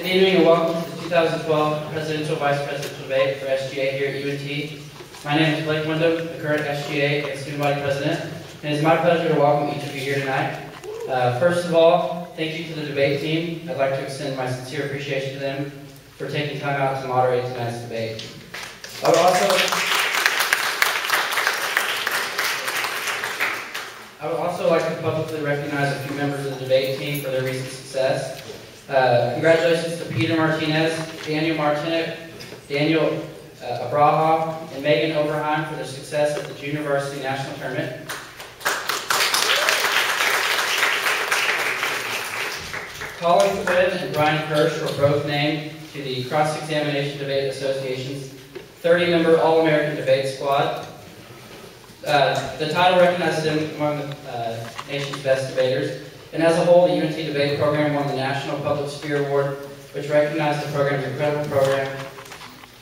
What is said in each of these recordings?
Good evening and welcome to the 2012 Presidential Vice Presidential Debate for SGA here at UNT. My name is Blake Wyndham, the current SGA and Student Body President, and it is my pleasure to welcome each of you here tonight. First of all, thank you to the debate team. I'd like to extend my sincere appreciation to them for taking time out to moderate tonight's debate. I would also like to publicly recognize a few members of the debate team for their recent success. Congratulations to Peter Martinez, Daniel Martinek, Daniel Abraha, and Megan Overheim for their success at the Junior Varsity National Tournament. Colin Quinn and Brian Kirsch were both named to the Cross-Examination Debate Association's 30-member All-American Debate Squad. The title recognizes them among the nation's best debaters. And as a whole, the UNT Debate Program won the National Public Sphere Award, which recognized the program's incredible program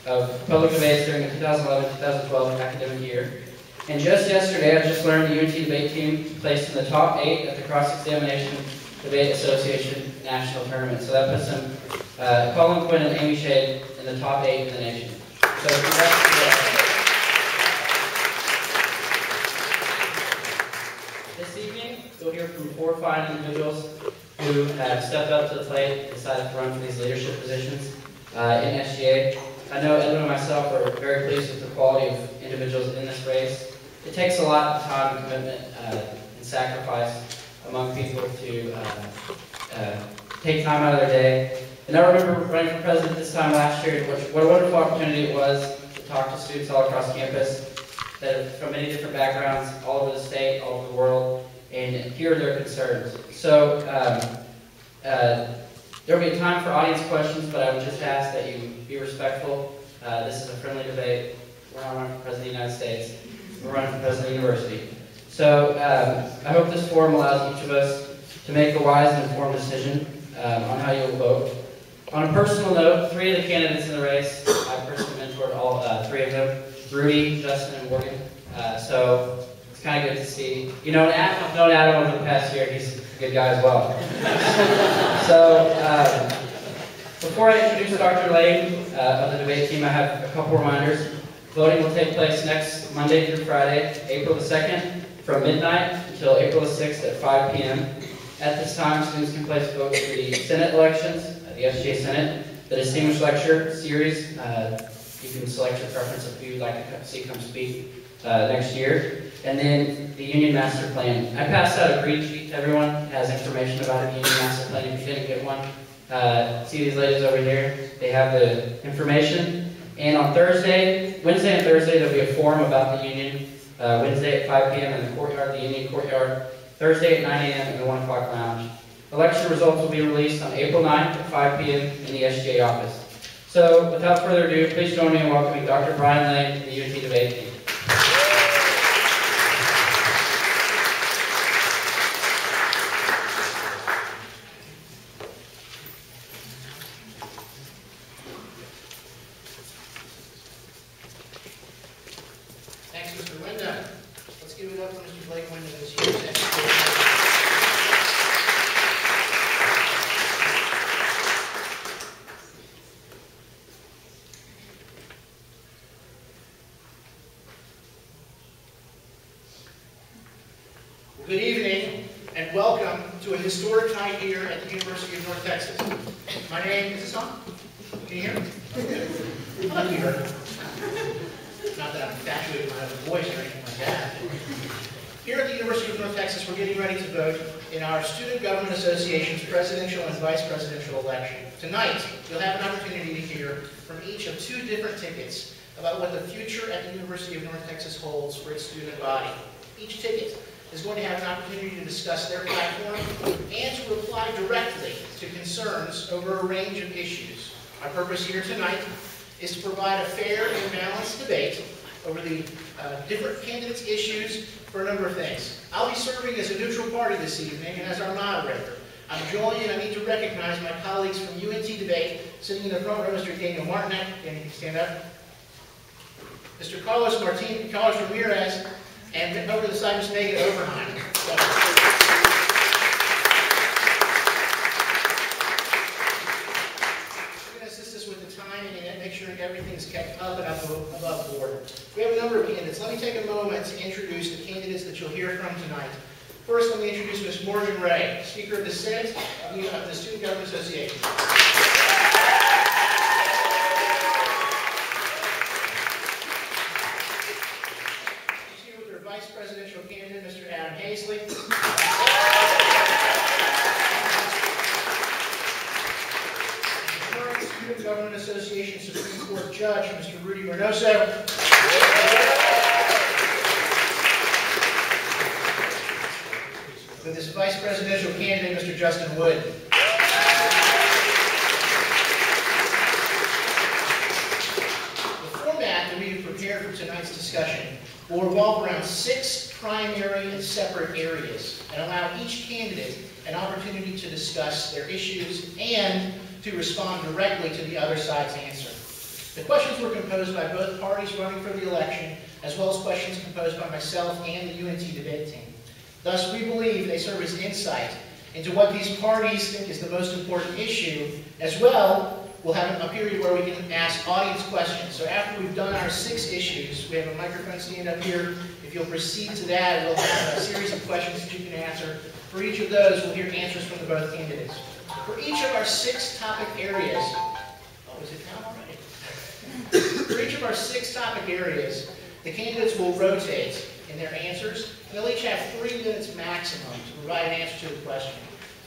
of public debates during the 2011-2012 academic year. And just yesterday, I just learned the UNT Debate team placed in the top 8 at the Cross-Examination Debate Association National Tournament. So that puts them, Colin Quinn and Amy Shade, in the top 8 in the nation. So congrats to them. This evening, you'll hear from 4 fine individuals who have stepped up to the plate and decided to run for these leadership positions in SGA. I know Edwin and myself are very pleased with the quality of individuals in this race. It takes a lot of time and commitment and sacrifice among people to take time out of their day. And I remember running for president this time last year, what a wonderful opportunity it was to talk to students all across campus that are from many different backgrounds, all over the state, all over the world, and hear their concerns. So there will be a time for audience questions, but I would just ask that you be respectful. This is a friendly debate. We're not running for President of the United States. We're running for President of the University. So I hope this forum allows each of us to make a wise and informed decision on how you will vote. On a personal note, 3 of the candidates in the race, I personally mentored all 3 of them, Rudy, Justin, and Morgan. So it's kind of good to see. You know, I've known Adam over the past year. He's a good guy as well. So before I introduce Dr. Lane of the debate team, I have a couple reminders. Voting will take place next Monday through Friday, April the 2nd, from midnight until April the 6th at 5 p.m. At this time, students can place votes for the Senate elections, the SGA Senate, the Distinguished Lecture Series. You can select your preference of who you'd like to see come speak next year. And then the Union Master Plan. I passed out a green sheet to everyone. It has information about the Union Master Plan. If you didn't get one, see these ladies over here. They have the information. And on Wednesday and Thursday, there'll be a forum about the Union. Wednesday at 5 p.m. in the courtyard, the Union Courtyard. Thursday at 9 a.m. in the 1 o'clock lounge. Election results will be released on April 9th at 5 p.m. in the SGA office. So, without further ado, please join me in welcoming Dr. Brian Lane to the UNT Debate team. Thanks, Mr. Wyndham. Let's give it up for Mr. Blake Wyndham this year's SGA. Good evening, and welcome to a historic night here at the University of North Texas. My name is this on? Can you hear me? I thought you heard me. Not that I'm infatuated with my own voice or anything like that. Here at the University of North Texas, we're getting ready to vote in our Student Government Association's presidential and vice presidential election. Tonight, you'll have an opportunity to hear from each of 2 different tickets about what the future at the University of North Texas holds for its student body. Each ticket is going to have an opportunity to discuss their platform and to reply directly to concerns over a range of issues. Our purpose here tonight is to provide a fair and balanced debate over the different candidates' issues for a number of things. I'll be serving as a neutral party this evening and as our moderator. I'm joined, and I need to recognize my colleagues from UNT Debate, sitting in the front row, Mr. Daniel Martinek. Can you stand up? Mr. Carlos Ramirez, and over to the side, Ms. Megan Overheim. everything's kept up and above board. We have a number of candidates. Let me take a moment to introduce the candidates that you'll hear from tonight. First, let me introduce Ms. Morgan Ray, Speaker of the Senate of the Student Government Association. She's here with her Vice Presidential candidate, Mr. Adam Hazley. Student Government Association Supreme Court Judge, Mr. Rudy Reynoso. With his Vice Presidential candidate, Mr. Justin Wood. The format that we have prepared for tonight's discussion will revolve around 6 primary and separate areas and allow each candidate an opportunity to discuss their issues and to respond directly to the other side's answer. The questions were composed by both parties running for the election, as well as questions composed by myself and the UNT debate team. Thus, we believe they serve as insight into what these parties think is the most important issue. As well, we'll have a period where we can ask audience questions. So after we've done our 6 issues, we have a microphone stand up here. If you'll proceed to that, we'll have a series of questions that you can answer. For each of those, we'll hear answers from the both candidates. For each of our 6 topic areas, oh, is it down already? For each of our 6 topic areas, the candidates will rotate in their answers. They'll each have 3 minutes maximum to provide an answer to the question.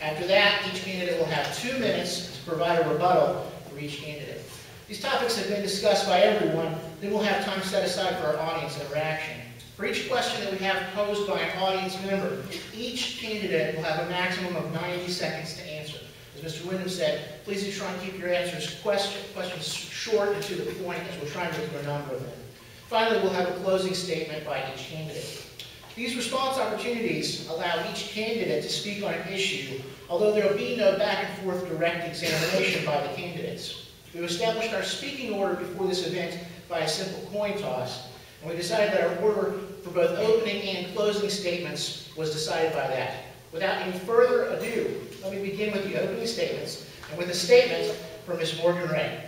After that, each candidate will have 2 minutes to provide a rebuttal for each candidate. These topics have been discussed by everyone. Then we'll have time set aside for our audience interaction. For each question that we have posed by an audience member, each candidate will have a maximum of 90 seconds to answer. As Mr. Wyndham said, please do try and keep your questions short and to the point, as we'll try and get through a number of them. Finally, we'll have a closing statement by each candidate. These response opportunities allow each candidate to speak on an issue, although there will be no back and forth direct examination by the candidates. We've established our speaking order before this event by a simple coin toss, and we decided that our order for both opening and closing statements was decided by that. Without any further ado, let me begin with the opening statements, and with a statement from Ms. Morgan Ray.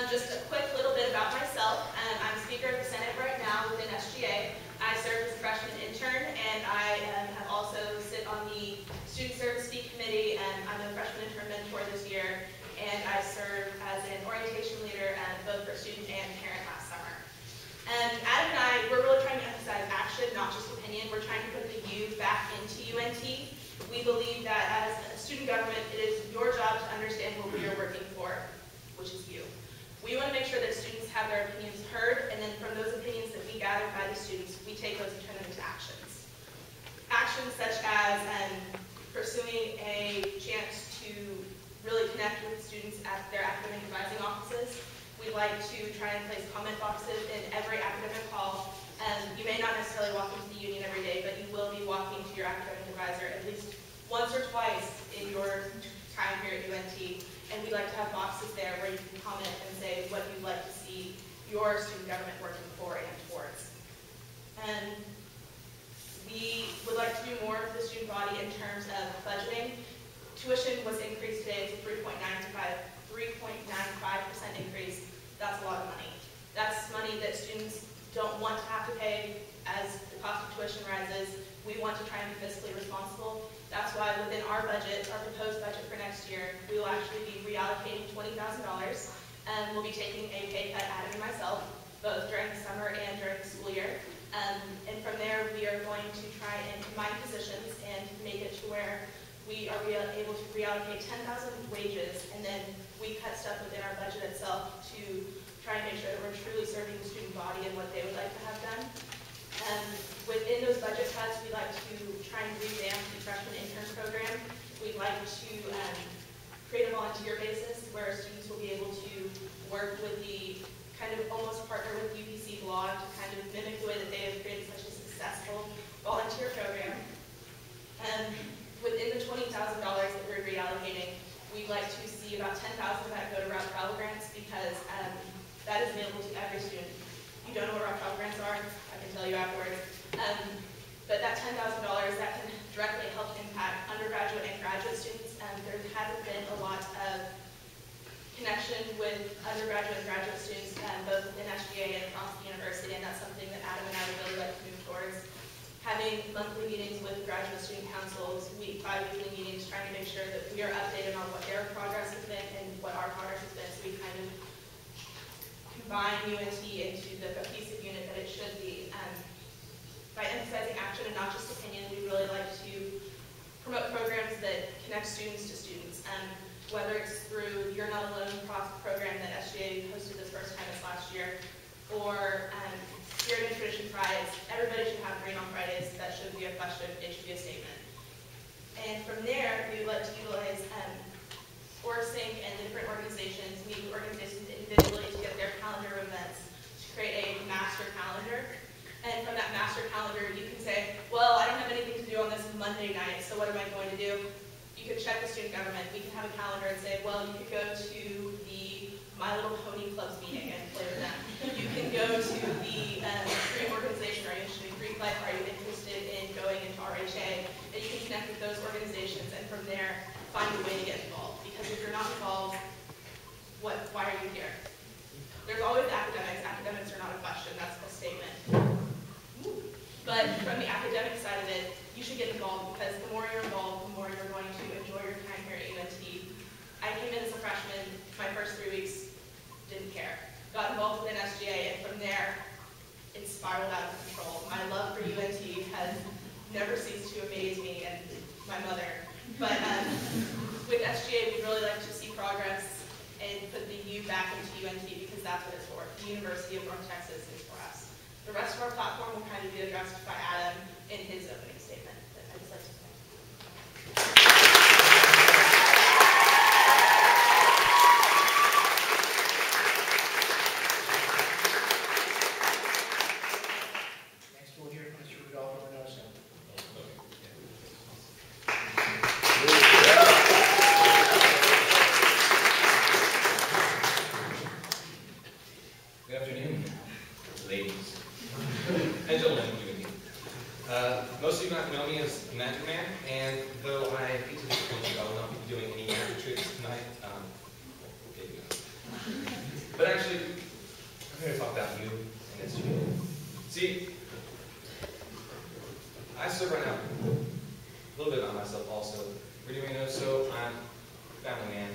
Just a quick little bit about myself. I'm Speaker of the Senate right now within SGA. I serve as a freshman intern, and I have also sit on the Student Service Fee Committee, and I'm a freshman intern mentor this year, and I serve as an orientation leader both for student and parent last summer. Adam and I, we're really trying to emphasize action, not just opinion. We're trying to put the youth back into UNT. We believe that as a student government, it is your job to understand what we are working for, which is you. We want to make sure that students have their opinions heard, and then from those opinions that we gather by the students, we take those and turn them into actions. Actions such as pursuing a chance to really connect with students at their academic advising offices. We like to try and place comment boxes in every academic hall. You may not necessarily walk into the union every day, but you will be walking to your academic advisor at least once or twice in your time here at UNT. And we like to have boxes there where you can comment and say what you'd like to see your student government working for and towards. And we would like to do more for the student body in terms of budgeting. Tuition was increased today to 3.95% increase. That's a lot of money. That's money that students don't want to have to pay as the cost of tuition rises. We want to try and be fiscally responsible. That's why within our budget, our proposed budget for next year, we will actually be reallocating $20,000. And we'll be taking a pay cut, Adam and myself, both during the summer and during the school year. And from there, we are going to try and combine positions and make it to where we are able to reallocate 10,000 wages, and then we cut stuff within our budget itself to try and make sure that we're truly serving the student body and what they would like to have done. Within those budget cuts, we like to try and revamp the freshman intern program. We'd like to create a volunteer basis where students will be able to work with the kind of almost partner with UPC blog to kind of mimic the way that they have created such a successful volunteer program. our Pell Grants are, I can tell you afterwards. But that $10,000, that can directly help impact undergraduate and graduate students. There hasn't been a lot of connection with undergraduate and graduate students, both within SGA and across the university, and that's something that Adam and I would really like to move towards. Having monthly meetings with graduate student councils, bi-weekly meetings, trying to make sure that we are updated on what their progress has been and what our progress has been, so we kind of combine UNT into the cohesive unit that it should be. By emphasizing action and not just opinion, we really like to promote programs that connect students to students. Whether it's through You're Not Alone program that SGA hosted this first time this last year, or Spirit and Tradition Fridays. Everybody should have green on Fridays. That should be a question. It should be a statement. And from there, we would like to utilize OrSync and the different organizations, meet with organizations individually to get their calendar events, to create a master calendar. And from that master calendar, you can say, well, I don't have anything to do on this Monday night, so what am I going to do? You could check with student government. We can have a calendar and say, well, you could go to the My Little Pony Club's meeting and play with them. You can go to the Dream organization. Are you interested in Greek life? Are you interested in going into RHA? And you can connect with those organizations, and from there, find a way to get involved. Because if you're not involved, why are you here? There's always academics. Academics are not a question. That's a statement. But from the academic side of it, you should get involved, because the more you're involved, the more you're going to enjoy your time here at UNT. I came in as a freshman, my first 3 weeks, didn't care. Got involved within SGA, and from there, it spiraled out of control. My love for UNT has never ceased to amaze me and my mother. But with SGA, we really like to see progress and put the U back into UNT, because that's what it's for. The University of North Texas is for us. The rest of our platform will kind of be addressed by Adam in his opening statement. But I'd just like to thank you. Next, we'll hear from Mr. Rodolfo Reynoso. Good afternoon, ladies and gentlemen. Most of you might know me as the Magic Man, and though I hate to disappoint you, I will not be doing any magic tricks tonight. But actually, I'm here to talk about you and SGA. See, I serve right now. A little bit about myself also. Pretty Reynoso, I'm a family man.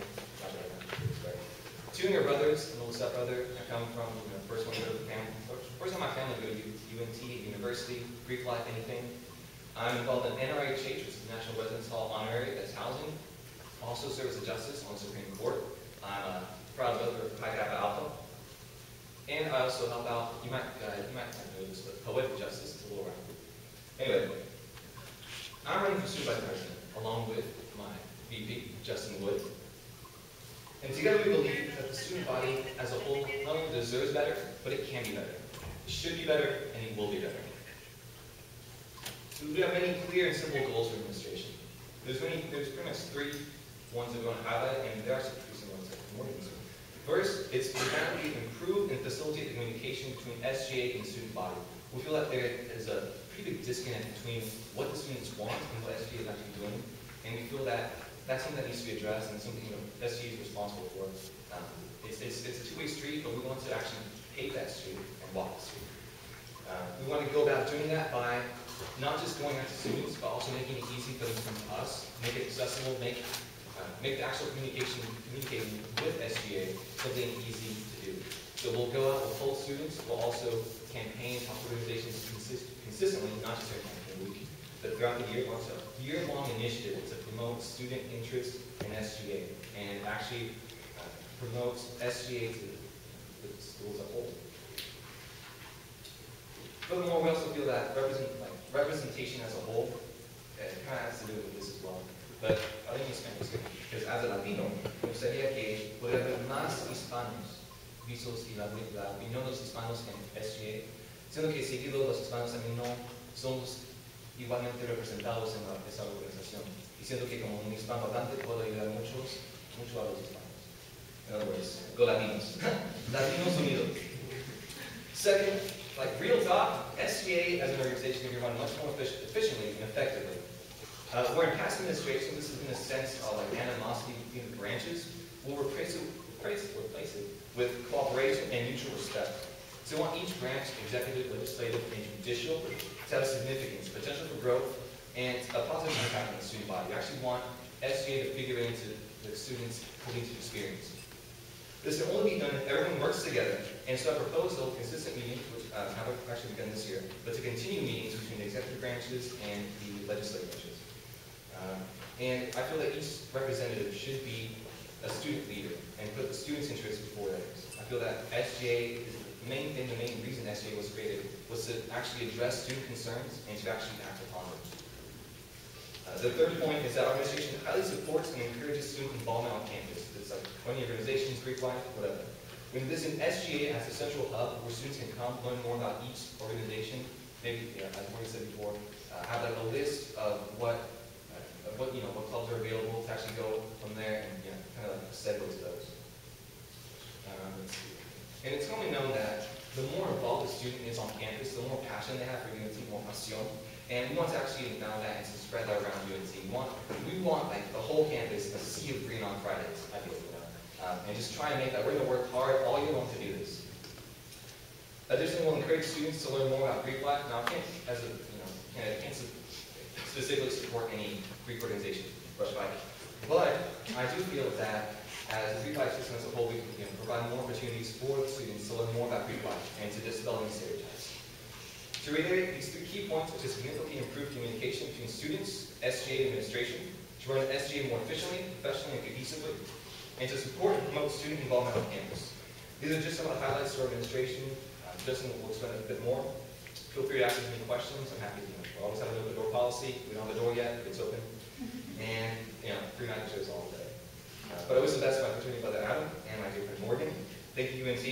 Two younger brothers, a little stepbrother. I come from first one to the family. First time my family go to UNT, university, Greek life, anything. I'm involved in NRHH, which is the National Residence Hall Honorary, that's housing. Also serve as a justice on the Supreme Court. I'm a proud brother of Pi Kappa Alpha. And I also help out, you might not know this, but poetic justice is a little round. Anyway, I'm running for student vice president, along with my VP, Justin Wood. And together we believe that the student body as a whole not only deserves better, but it can be better. It should be better, and it will be better. So we have many clear and simple goals for administration. There's pretty much 3 ones that we want to highlight, and there are some recent ones that are more than this. First, it's to dramatically improve and facilitate the communication between SGA and the student body. We feel that there is a pretty big disconnect between what the students want and what SGA is actually doing, and we feel that that's something that needs to be addressed and something that SGA is responsible for. It's a two-way street, but we want to actually pave that street and walk the street. We want to go about doing that by not just going out to students, but also making it easy for them to come to us, make it accessible, make the actual communicating with SGA something easy to do. So we'll go out, we'll hold students, we'll also campaign, help organizations consistently, not just every campaign week, but throughout the year, also year-long initiative to promote student interest in SGA and actually promote SGA to the schools as a whole. Furthermore, we also feel that representation as a whole kind of has to do with this as well. But I think it's because as a Latino, me gustaría que pudiera haber más hispanos visos y la opinión de los hispanos en SGA, siendo que seguido los hispanos también no somos igualmente representados en esa organización. Y siento que como un hispano hablante puedo ayudar mucho a los hispanos. In other words, go Latinos. Latinos unidos. Second, Like real talk, SGA as an organization can be run much more efficiently and effectively. Where in past administrations, this has been a sense of like animosity between the branches, we'll replace it with cooperation and mutual respect. So we want each branch, executive, legislative, and judicial, to have significance, potential for growth, and a positive impact on the student body. We actually want SGA to figure into the students' collegiate experience. This can only be done if everyone works together, and so I propose those consistent meetings, which have actually begun this year, but to continue meetings between the executive branches and the legislative branches. And I feel that each representative should be a student leader and put the students' interests before theirs. I feel that SGA is the main reason SGA was created was to actually address student concerns and to actually act upon them. The third point is that our administration highly supports and encourages student involvement on campus. It's like 20 organizations, Greek life, whatever. We envision SGA as a central hub where students can come learn more about each organization. Maybe, as Morgan said before, have like a list of what clubs are available to actually go from there and kind of like segue to those. Let's see. And it's commonly known that the more involved a student is on campus, the more passion they have for UNT, more passion. And we want to actually endow that and to spread that around UNT. We want like the whole campus a sea of green on Fridays, I feel, and just try and make that. We're going to work hard all year long to do this. Additionally, we'll encourage students to learn more about Greek life. Now, I can't specifically support any Greek organization, but I do feel that as a Greek life system as a whole, we can provide more opportunities for the students to learn more about Greek life and to dispel any stereotypes. To reiterate these three key points, which is significantly improve communication between students, SGA, and administration, to run SGA more efficiently, professionally, and cohesively, and to support and promote student involvement on campus. These are just some of the highlights for our administration. Justin will explain it a bit more. Feel free to ask any questions. I'm happy to. We always have an open door policy. We don't have a door yet, but it's open. And, free magic shows all day. But I wish the best for my opportunity, Brother Adam, and my dear friend Morgan. Thank you, UNT.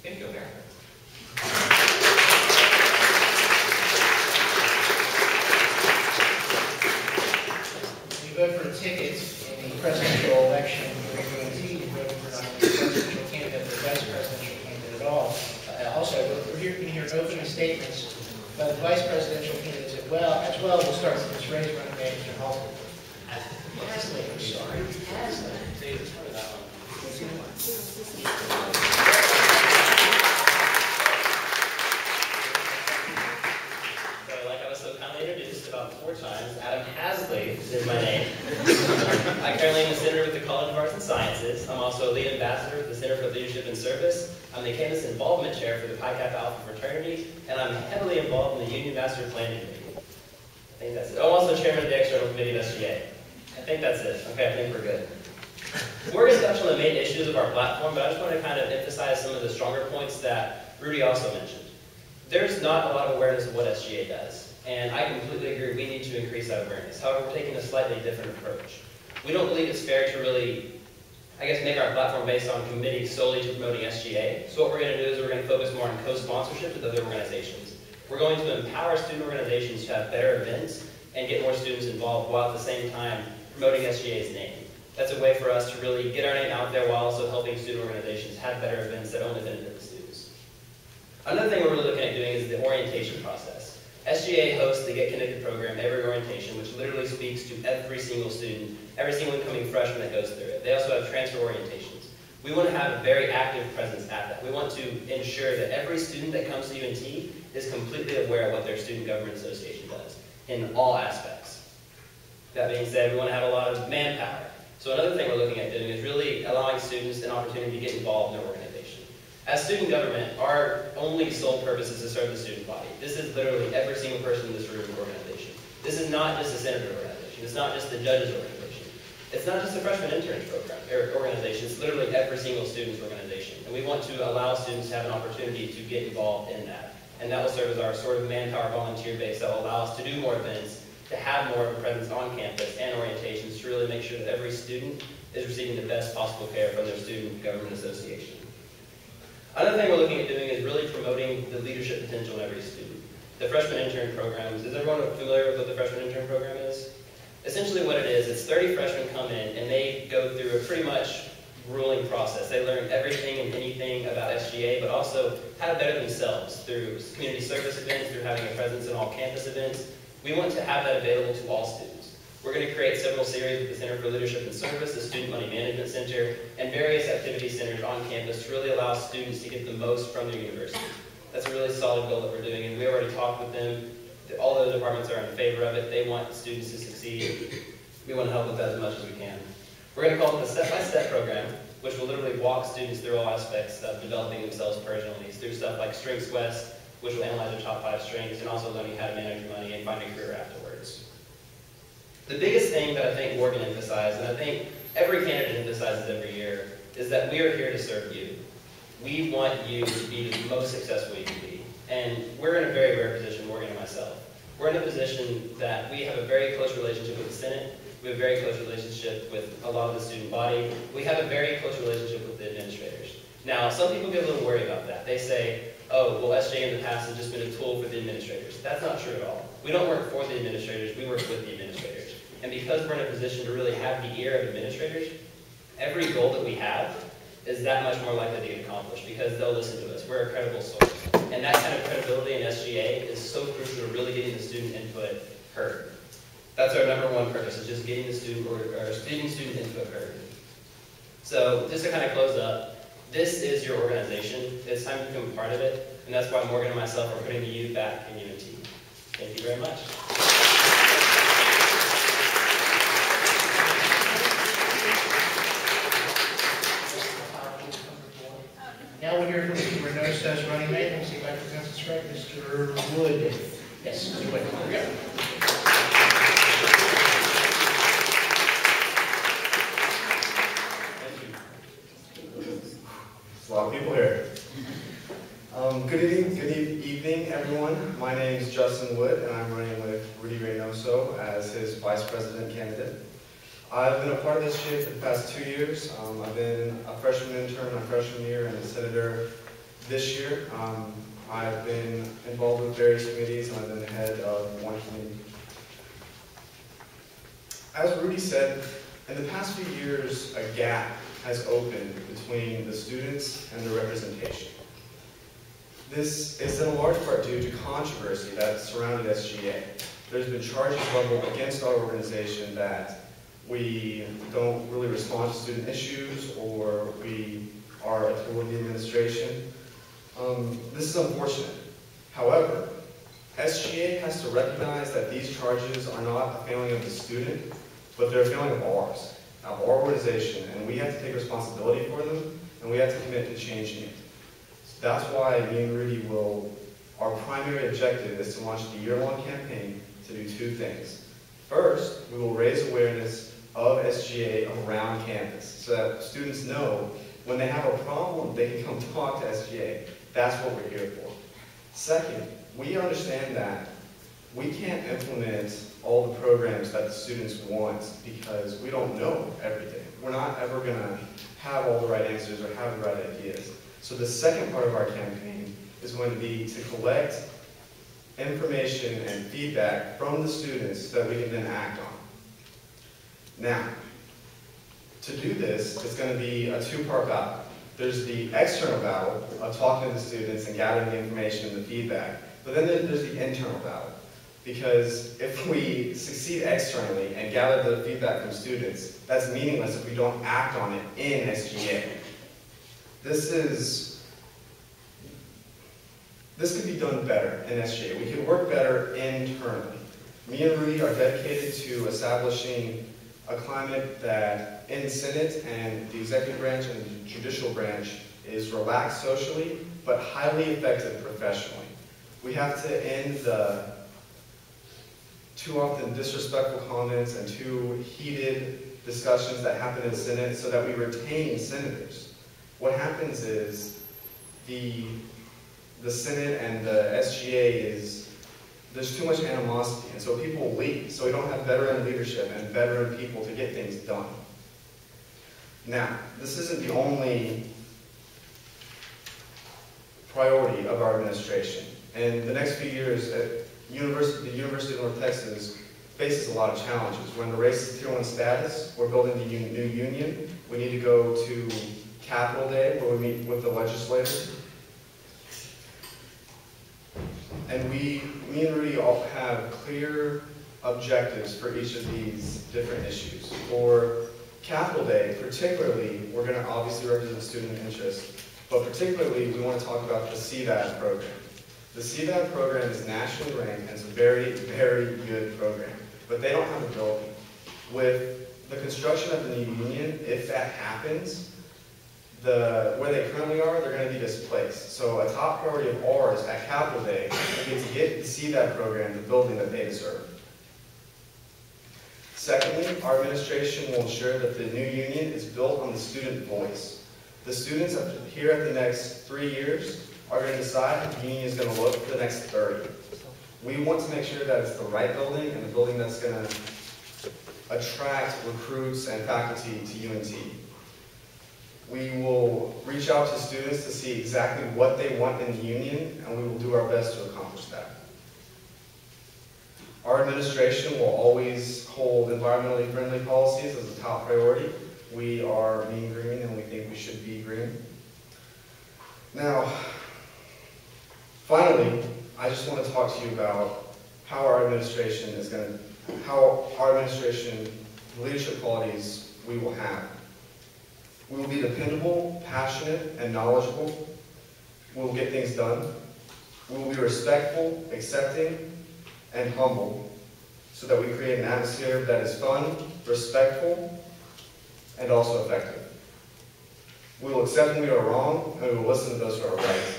Thank you, America. When you vote for a ticket in the presidential election for UNT, you vote for not only the presidential candidate, but the vice presidential candidate at all. Also, we're here to hear opening statements by the vice presidential candidates as well. We'll start with Ms. Ray's running mate, Mr. Halsey. Hasley, I'm sorry. Hasley. So, like I was so kindly introduced about 4 times, Adam Hasley is my name. I currently am a senator with the College of Arts and Sciences. I'm also a lead ambassador for the Center for Leadership and Service. I'm the campus involvement chair for the Pi Kappa Alpha fraternity, and I'm heavily involved in the Union Master Planning Committee. I think that's it. I'm also chairman of the External Committee of SGA. I think that's it. Okay, I think we're good. We're going to touch on the main issues of our platform, but I just want to kind of emphasize some of the stronger points that Rudy also mentioned. There's not a lot of awareness of what SGA does, and I completely agree we need to increase that awareness. However, we're taking a slightly different approach. We don't believe it's fair to really, make our platform based on committing solely to promoting SGA. So what we're going to do is we're going to focus more on co-sponsorship with other organizations. We're going to empower student organizations to have better events and get more students involved while at the same time promoting SGA's name. That's a way for us to really get our name out there while also helping student organizations have better events that only benefit the students. Another thing we're really looking at doing is the orientation process. SGA hosts the Get Connected program every orientation, which literally speaks to every single student, every single incoming freshman that goes through it. They also have transfer orientations. We want to have a very active presence at that. We want to ensure that every student that comes to UNT is completely aware of what their student government association does in all aspects. That being said, we want to have a lot of manpower. So another thing we're looking at doing is really allowing students an opportunity to get involved in their organization. As student government, our only sole purpose is to serve the student body. This is literally every single person in this room organization. This is not just a senator organization. It's not just the judges organization. It's not just the freshman interns program organization. It's literally every single student's organization. And we want to allow students to have an opportunity to get involved in that. And that will serve as our sort of manpower volunteer base that will allow us to do more events, to have more of a presence on campus and orientations to really make sure that every student is receiving the best possible care from their student government association. Another thing we're looking at doing is really promoting the leadership potential in every student. The freshman intern programs, is everyone familiar with what the freshman intern program is? Essentially what it is, it's 30 freshmen come in and they go through a pretty much grueling process. They learn everything and anything about SGA, but also how to better themselves through community service events, through having a presence in all campus events. We want to have that available to all students. We're going to create several series with the Center for Leadership and Service, the Student Money Management Center, and various activity centers on campus to really allow students to get the most from their university. That's a really solid goal that we're doing, and we already talked with them. All the departments are in favor of it. They want students to succeed. We want to help with that as much as we can. We're going to call it the Step-by-Step program, which will literally walk students through all aspects of developing themselves personally, through stuff like Strengths Quest, which will analyze their top 5 strengths, and also learning how to manage your money and find a career afterwards. The biggest thing that I think Morgan emphasized, and I think every candidate emphasizes every year, is that we are here to serve you. We want you to be the most successful you can be. And we're in a very rare position, Morgan and myself. We're in a position that we have a very close relationship with the Senate. We have a very close relationship with a lot of the student body. We have a very close relationship with the administrators. Now, some people get a little worried about that. They say, oh, well, SGA in the past has just been a tool for the administrators. That's not true at all. We don't work for the administrators, we work with the administrators. And because we're in a position to really have the ear of administrators, every goal that we have is that much more likely to get accomplished because they'll listen to us. We're a credible source. And that kind of credibility in SGA is so crucial to really getting the student input heard. That's our #1 purpose, is just getting the student input heard. So just to kind of close up, this is your organization. It's time to become a part of it. And that's why Morgan and myself are putting the U back in UNT. Thank you very much. Now we'll hear from Mr. Renost as running mate. Let me see if I can pronounce this right. Mr. Wood. Yes, Mr. Wood. Here we go. There's a lot of people here. Good evening, everyone. My name is Justin Wood, and I'm running with Rudy Reynoso as his vice president candidate. I've been a part of this SGA for the past 2 years. I've been a freshman intern my freshman year and a senator this year. I've been involved with various committees, and I've been the head of one committee. As Rudy said, in the past few years, a gap has opened between the students and the representation. This is in large part due to controversy that surrounded SGA. There's been charges leveled against our organization that we don't really respond to student issues, or we are a tool of the administration. This is unfortunate. However, SGA has to recognize that these charges are not a failing of the student, but they're a failing of ours, of our organization, and we have to take responsibility for them, and we have to commit to changing it. So that's why me and Rudy our primary objective is to launch the year-long campaign to do 2 things. First, we will raise awareness of SGA around campus so that students know when they have a problem, they can come talk to SGA. That's what we're here for. Second, we understand that we can't implement all the programs that the students want because we don't know everything. We're not ever going to have all the right answers or have the right ideas. So the second part of our campaign is going to be to collect information and feedback from the students that we can then act on. Now, to do this, it's going to be a 2-part battle. There's the external battle of talking to the students and gathering the information and the feedback, but then there's the internal battle. Because if we succeed externally and gather the feedback from students, that's meaningless if we don't act on it in SGA. This could be done better in SGA. We could work better internally. Me and Rudy are dedicated to establishing a climate that in the Senate and the executive branch and the judicial branch is relaxed socially, but highly effective professionally. We have to end the too often disrespectful comments and too heated discussions that happen in the Senate so that we retain senators. What happens is the Senate and the SGA there's too much animosity, and so people leave. So we don't have veteran leadership and veteran people to get things done. Now, this isn't the only priority of our administration. In the next few years, the University of North Texas faces a lot of challenges. We're in the race to Tier 1 status. We're building the new union. We need to go to Capitol Day where we meet with the legislators. And me and Rudy all have clear objectives for each of these different issues. For Capitol Day, particularly, we're going to obviously represent student interest, but particularly we want to talk about the CVAD program. The CVAD program is nationally ranked and it's a very, very good program, but they don't have a building. With the construction of the new union, if that happens, where they currently are, they're going to be displaced. So a top priority of ours at Capitol Day is to get the CVAD program the building that they deserve. Secondly, our administration will ensure that the new union is built on the student voice. The students here at the next 3 years are going to decide how the union is going to look for the next 30. We want to make sure that it's the right building and the building that's going to attract recruits and faculty to UNT. We will reach out to students to see exactly what they want in the union, and we will do our best to accomplish that. Our administration will always hold environmentally friendly policies as a top priority. We are being green, and we think we should be green. Now, finally, I just want to talk to you about how our administration leadership qualities we will have. We will be dependable, passionate, and knowledgeable. We will get things done. We will be respectful, accepting, and humble so that we create an atmosphere that is fun, respectful, and also effective. We will accept when we are wrong, and we will listen to those who are right.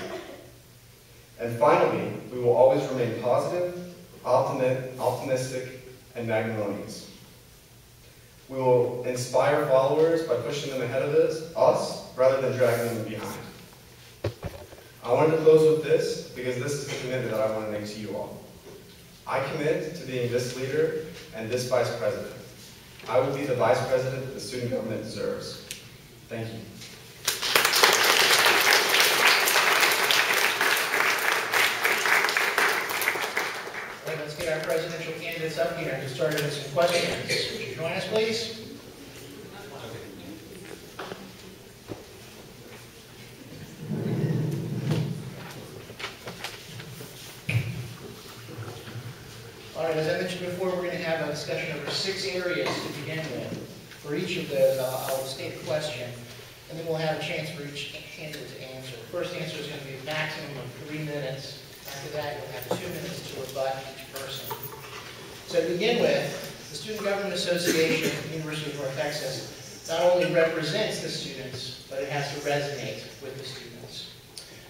And finally, we will always remain positive, optimistic, and magnanimous. We will inspire followers by pushing them ahead of us rather than dragging them behind. I wanted to close with this because this is the commitment that I want to make to you all. I commit to being this leader and this vice president. I will be the vice president that the student government deserves. Thank you. All right, let's get our presidential candidates up here and get started with some questions. Would you join us, please? All right, as I mentioned before, we're going to have a discussion over 6 areas to begin with. For each of those, I'll state a question, and then we'll have a chance for each candidate to answer. The first answer is going to be a maximum of 3 minutes. After that, you'll have 2 minutes to rebut each person. So to begin with, the Student Government Association at the University of North Texas not only represents the students, but it has to resonate with the students.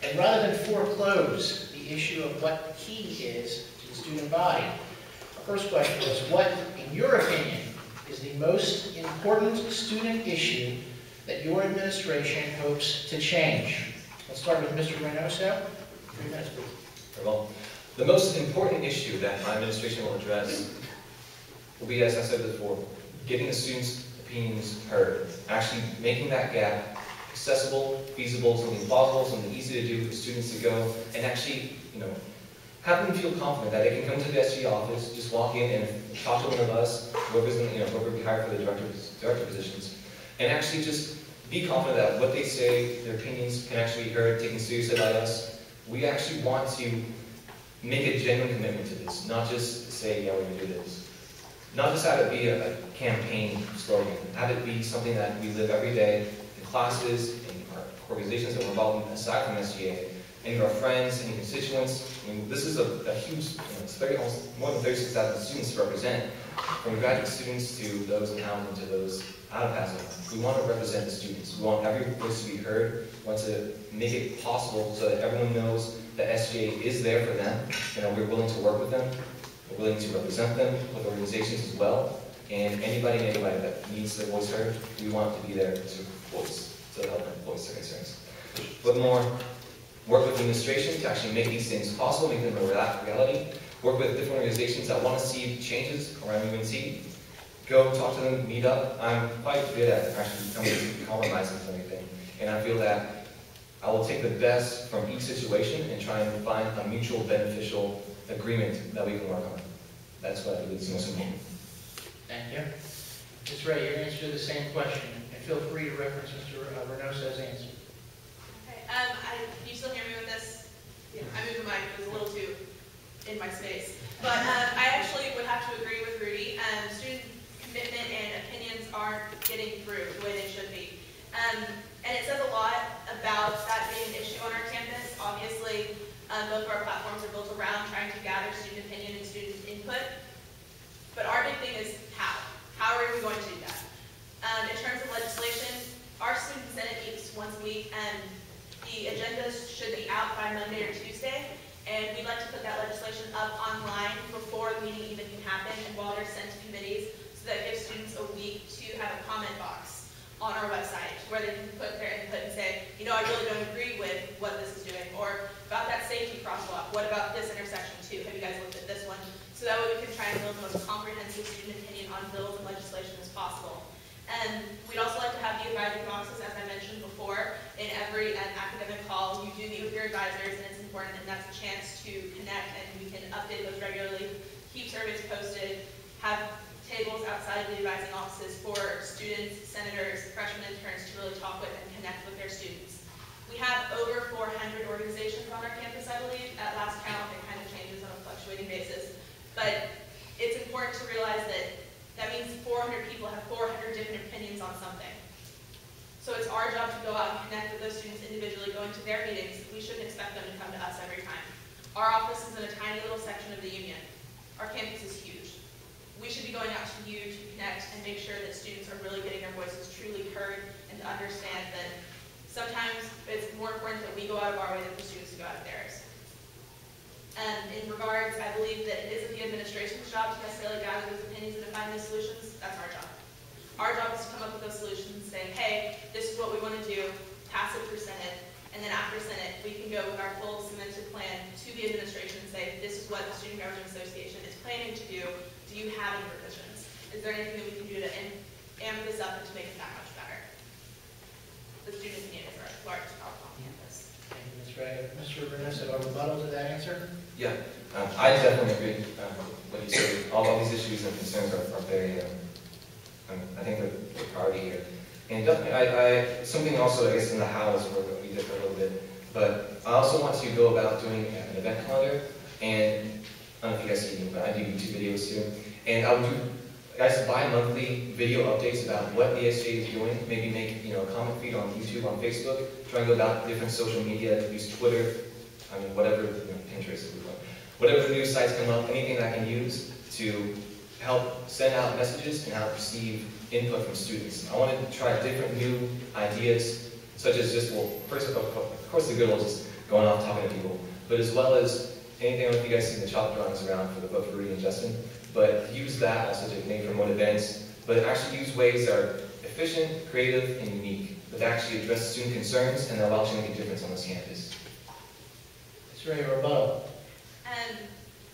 And rather than foreclose the issue of what key is to the student body, our first question is, what, in your opinion, is the most important student issue that your administration hopes to change? Let's start with Mr. Reynoso. 3 minutes, please. Well, the most important issue that my administration will address will be, as I said before, getting the students' opinions heard, actually making that gap accessible, feasible, something plausible, something easy to do for students to go, and actually, have them feel confident that they can come to the SGA office, just walk in and talk to one of us, whoever's whoever we hire for the director positions, and actually just be confident that what they say, their opinions can actually be heard, taken seriously by us. We actually want to make a genuine commitment to this, not just say, yeah, we're going to do this. Not just have it be a campaign slogan, have it be something that we live every day in classes, in our organizations that we're involved in aside from SGA, and our friends and constituents. I mean, this is a huge, it's almost more than 36,000 students to represent, from graduate students to those in housing to those out of housing. We want to represent the students. We want every voice to be heard. We want to make it possible so that everyone knows that SGA is there for them. We're willing to work with them. We're willing to represent them with organizations as well. And anybody that needs their voice heard, we want to be there to help them voice their concerns. Furthermore, work with the administration to actually make these things possible, make them a reality. Work with different organizations that want to see changes around UNT. Go talk to them, meet up. I'm quite good at actually coming to compromises and everything. And I feel that I will take the best from each situation and try and find a mutual beneficial agreement that we can work on. That's what I believe is most important. Thank you. Ms. Ray, your answer to the same question, and feel free to reference Mr. Reynoso's answer. Okay, can you still hear me with this? Yeah. I moved the mic, it was a little too in my space. But I actually would have to agree with Rudy. Student commitment and opinions aren't getting through the way they should be. And it says a lot about that being an issue on our campus. Obviously, both of our platforms are built around trying to gather student opinion and student input. But our big thing is how. How are we going to do that? In terms of legislation, our student senate meets once a week, and the agendas should be out by Monday or Tuesday. And we'd like to put that legislation up online before the meeting even can happen and while they're sent to committees, so that gives students a week to have a comment box on our website where they can put their input and say, you know, I really don't agree with what this is doing, or about that safety crosswalk, what about this intersection too? Have you guys looked at this one? So that way we can try and build the most comprehensive student opinion on bills and legislation as possible. And we'd also like to have the advisory boxes, as I mentioned before. In every academic call, you do meet with your advisors, and it's important, and that's a chance to connect, and we can update those regularly, keep surveys posted, have tables outside of the advising offices for students, senators, freshmen interns to really talk with and connect with their students. We have over 400 organizations on our campus, I believe. At last count, it kind of changes on a fluctuating basis. But it's important to realize that that means 400 people have 400 different opinions on something. So it's our job to go out and connect with those students individually, going to their meetings. We shouldn't expect them to come to us every time. Our office is in a tiny little section of the union. Our campus is huge. We should be going out to you to connect and make sure that students are really getting their voices truly heard, and to understand that sometimes it's more important that we go out of our way than for students to go out of theirs. In regards, I believe that it isn't the administration's job to necessarily gather those opinions and define those solutions. That's our job. Our job is to come up with those solutions and say, hey, this is what we want to do, pass it through Senate, and then after Senate, we can go with our full cemented plan to the administration and say, this is what the Student Government Association is planning to do. Do you have any revisions? Is there anything that we can do to amp this up and to make it that much better? The student opinion is our largest problem on campus. Thank you, Ms. Ray. Mr. Reynoso, a rebuttal to that answer? Yeah, I definitely agree with what you said. All of these issues and concerns are very, I think they're priority here. And definitely, something also, I guess, in the how is where we differ a little bit. But I also want to go about doing an event calendar, and I don't know if you guys see me, but I do YouTube videos too. And I would do, guys, bi-monthly video updates about what the SGA is doing. Maybe make a comment feed on YouTube, on Facebook. Try and go about different social media, use Twitter, whatever, Pinterest, whatever the news sites come up, anything that I can use to help send out messages and help receive input from students. I want to try different new ideas, such as just, well, first of course the good ones is going off talking to people, but as well as anything. I don't know if you guys see the chalk drawings around for the book for Rudy and Justin, but use that also to maybe promote events, but actually use ways that are efficient, creative, and unique, but actually address student concerns and allow you to make a difference on this campus. Ms. Ray, a rebuttal.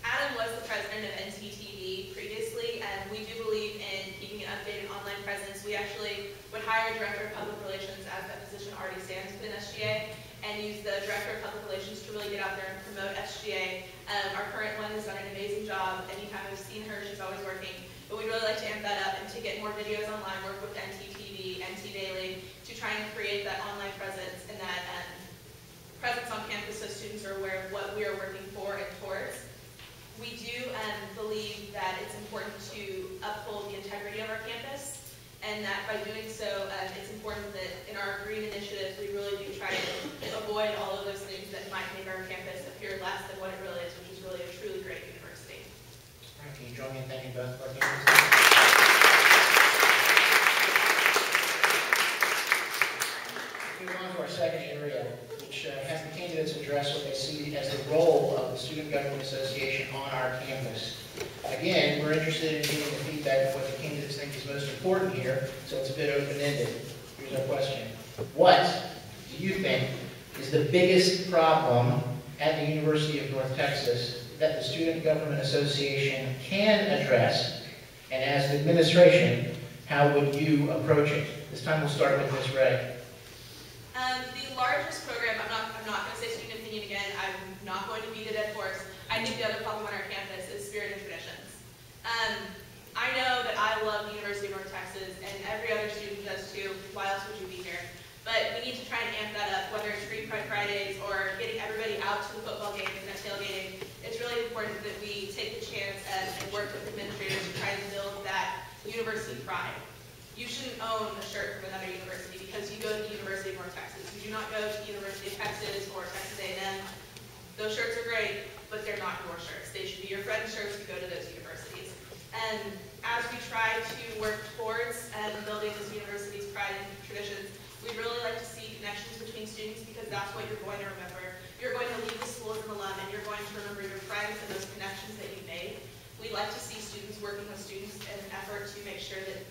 Adam was the president of NTTV previously, and we do believe in keeping an updated online presence. We actually would hire a director of public relations, as that position already stands within SGA, and use the director of public relations to really get out there and promote SGA. Our current one has done an amazing job. Anytime I've seen her, she's always working. But we'd really like to amp that up and to get more videos online, work with NTTV, NT Daily, to try and create that online presence and that presence on campus so students are aware of what we are working for and towards. We do believe that it's important to uphold the integrity of our campus, and that by doing so, it's important that in our green initiatives, we really do try to avoid all of those things that might make our campus appear less than what it really is, which is really a truly great university. All right, can you join me in thanking both of our candidates? Move on to our second area, which has the candidates address what they see as the role of the Student Government Association on our campus. Again, we're interested in getting the feedback of what the candidates think is most important here, so it's a bit open-ended. Here's our question. What do you think is the biggest problem at the University of North Texas that the Student Government Association can address? And as the administration, how would you approach it? This time we'll start with Ms. Ray. The largest program, I'm not going to say student opinion again, I'm not going to beat a dead horse. I think the other problem on our campus is spirit and traditions. that we take the chance and work with administrators to try to build that university pride. You shouldn't own a shirt from another university because you go to the University of North Texas. You do not go to the University of Texas or Texas A&M. Those shirts are great, but they're not your shirts. They should be your friend's shirts to go to those universities. And as we try to work towards building this university's pride and traditions, we really like to see connections between students because that's what you're going to remember. You're going to leave the school as an alum and you're going to remember your friends and those connections that you made. We like to see students working with students in an effort to make sure that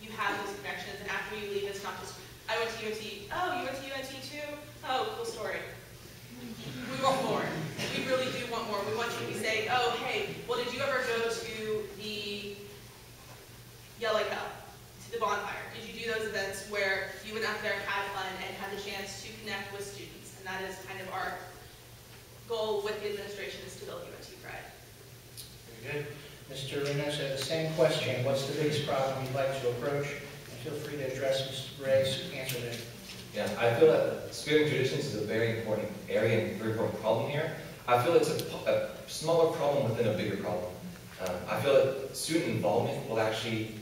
you have those connections, and after you leave, it's not just, I went to UNT, oh, you went to UNT too? Oh, cool story. We want more. We really do want more. We want you to say, oh, hey, well, did you ever go to the Yellow Cup, to the bonfire? Did you do those events where you went out there and had fun and had the chance to connect with students? And that is kind of our goal with the administration, is to build UNT pride. Very good. Mr. Reynos has the same question. What's the biggest problem you'd like to approach? And feel free to address Mr. Ray's answer there. Yeah, I feel that spirit traditions is a very important area and very important problem here. I feel it's a smaller problem within a bigger problem. I feel that student involvement will actually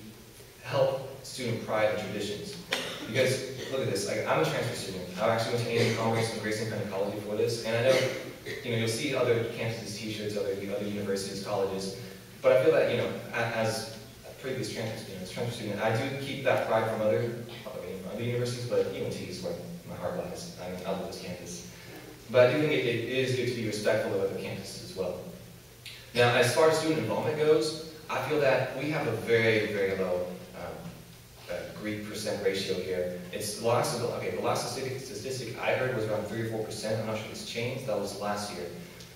help student pride and traditions. Because, look at this, I'm a transfer student. I actually went to A&M Commerce and Grayson College for this, and I know, you'll see other campuses' t-shirts, other universities, colleges, but I feel that, as a previous transfer student, I do keep that pride from other universities, but UNT is where my heart lies. I love this campus. But I do think it is good to be respectful of other campuses as well. Now, as far as student involvement goes, I feel that we have a very, very low Greek percent ratio here. It's the last statistic I heard was around 3 or 4%. I'm not sure if it's changed. That was last year.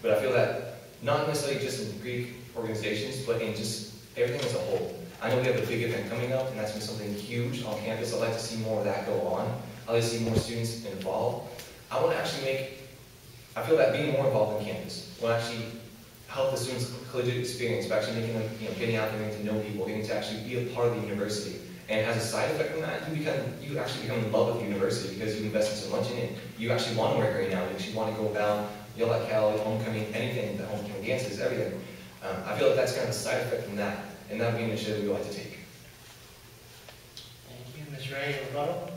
But I feel that not necessarily just in Greek organizations, but in just everything as a whole. I know we have a big event coming up, and that's been something huge on campus. I'd like to see more of that go on. I'd like to see more students involved. I want to actually I feel that being more involved in campus will actually help the students' collegiate experience by actually making them, getting out there, getting to know people, getting to actually be a part of the university. And as a side effect from that, you actually become in love with the university because you invested so much in it. You actually want to wear green now. You actually want to go about, yell at Cal, homecoming, anything, the homecoming dances, everything. I feel like that's kind of a side effect from that, and that would be an initiative we would like to take. Thank you. Ms. Ray, rebuttal?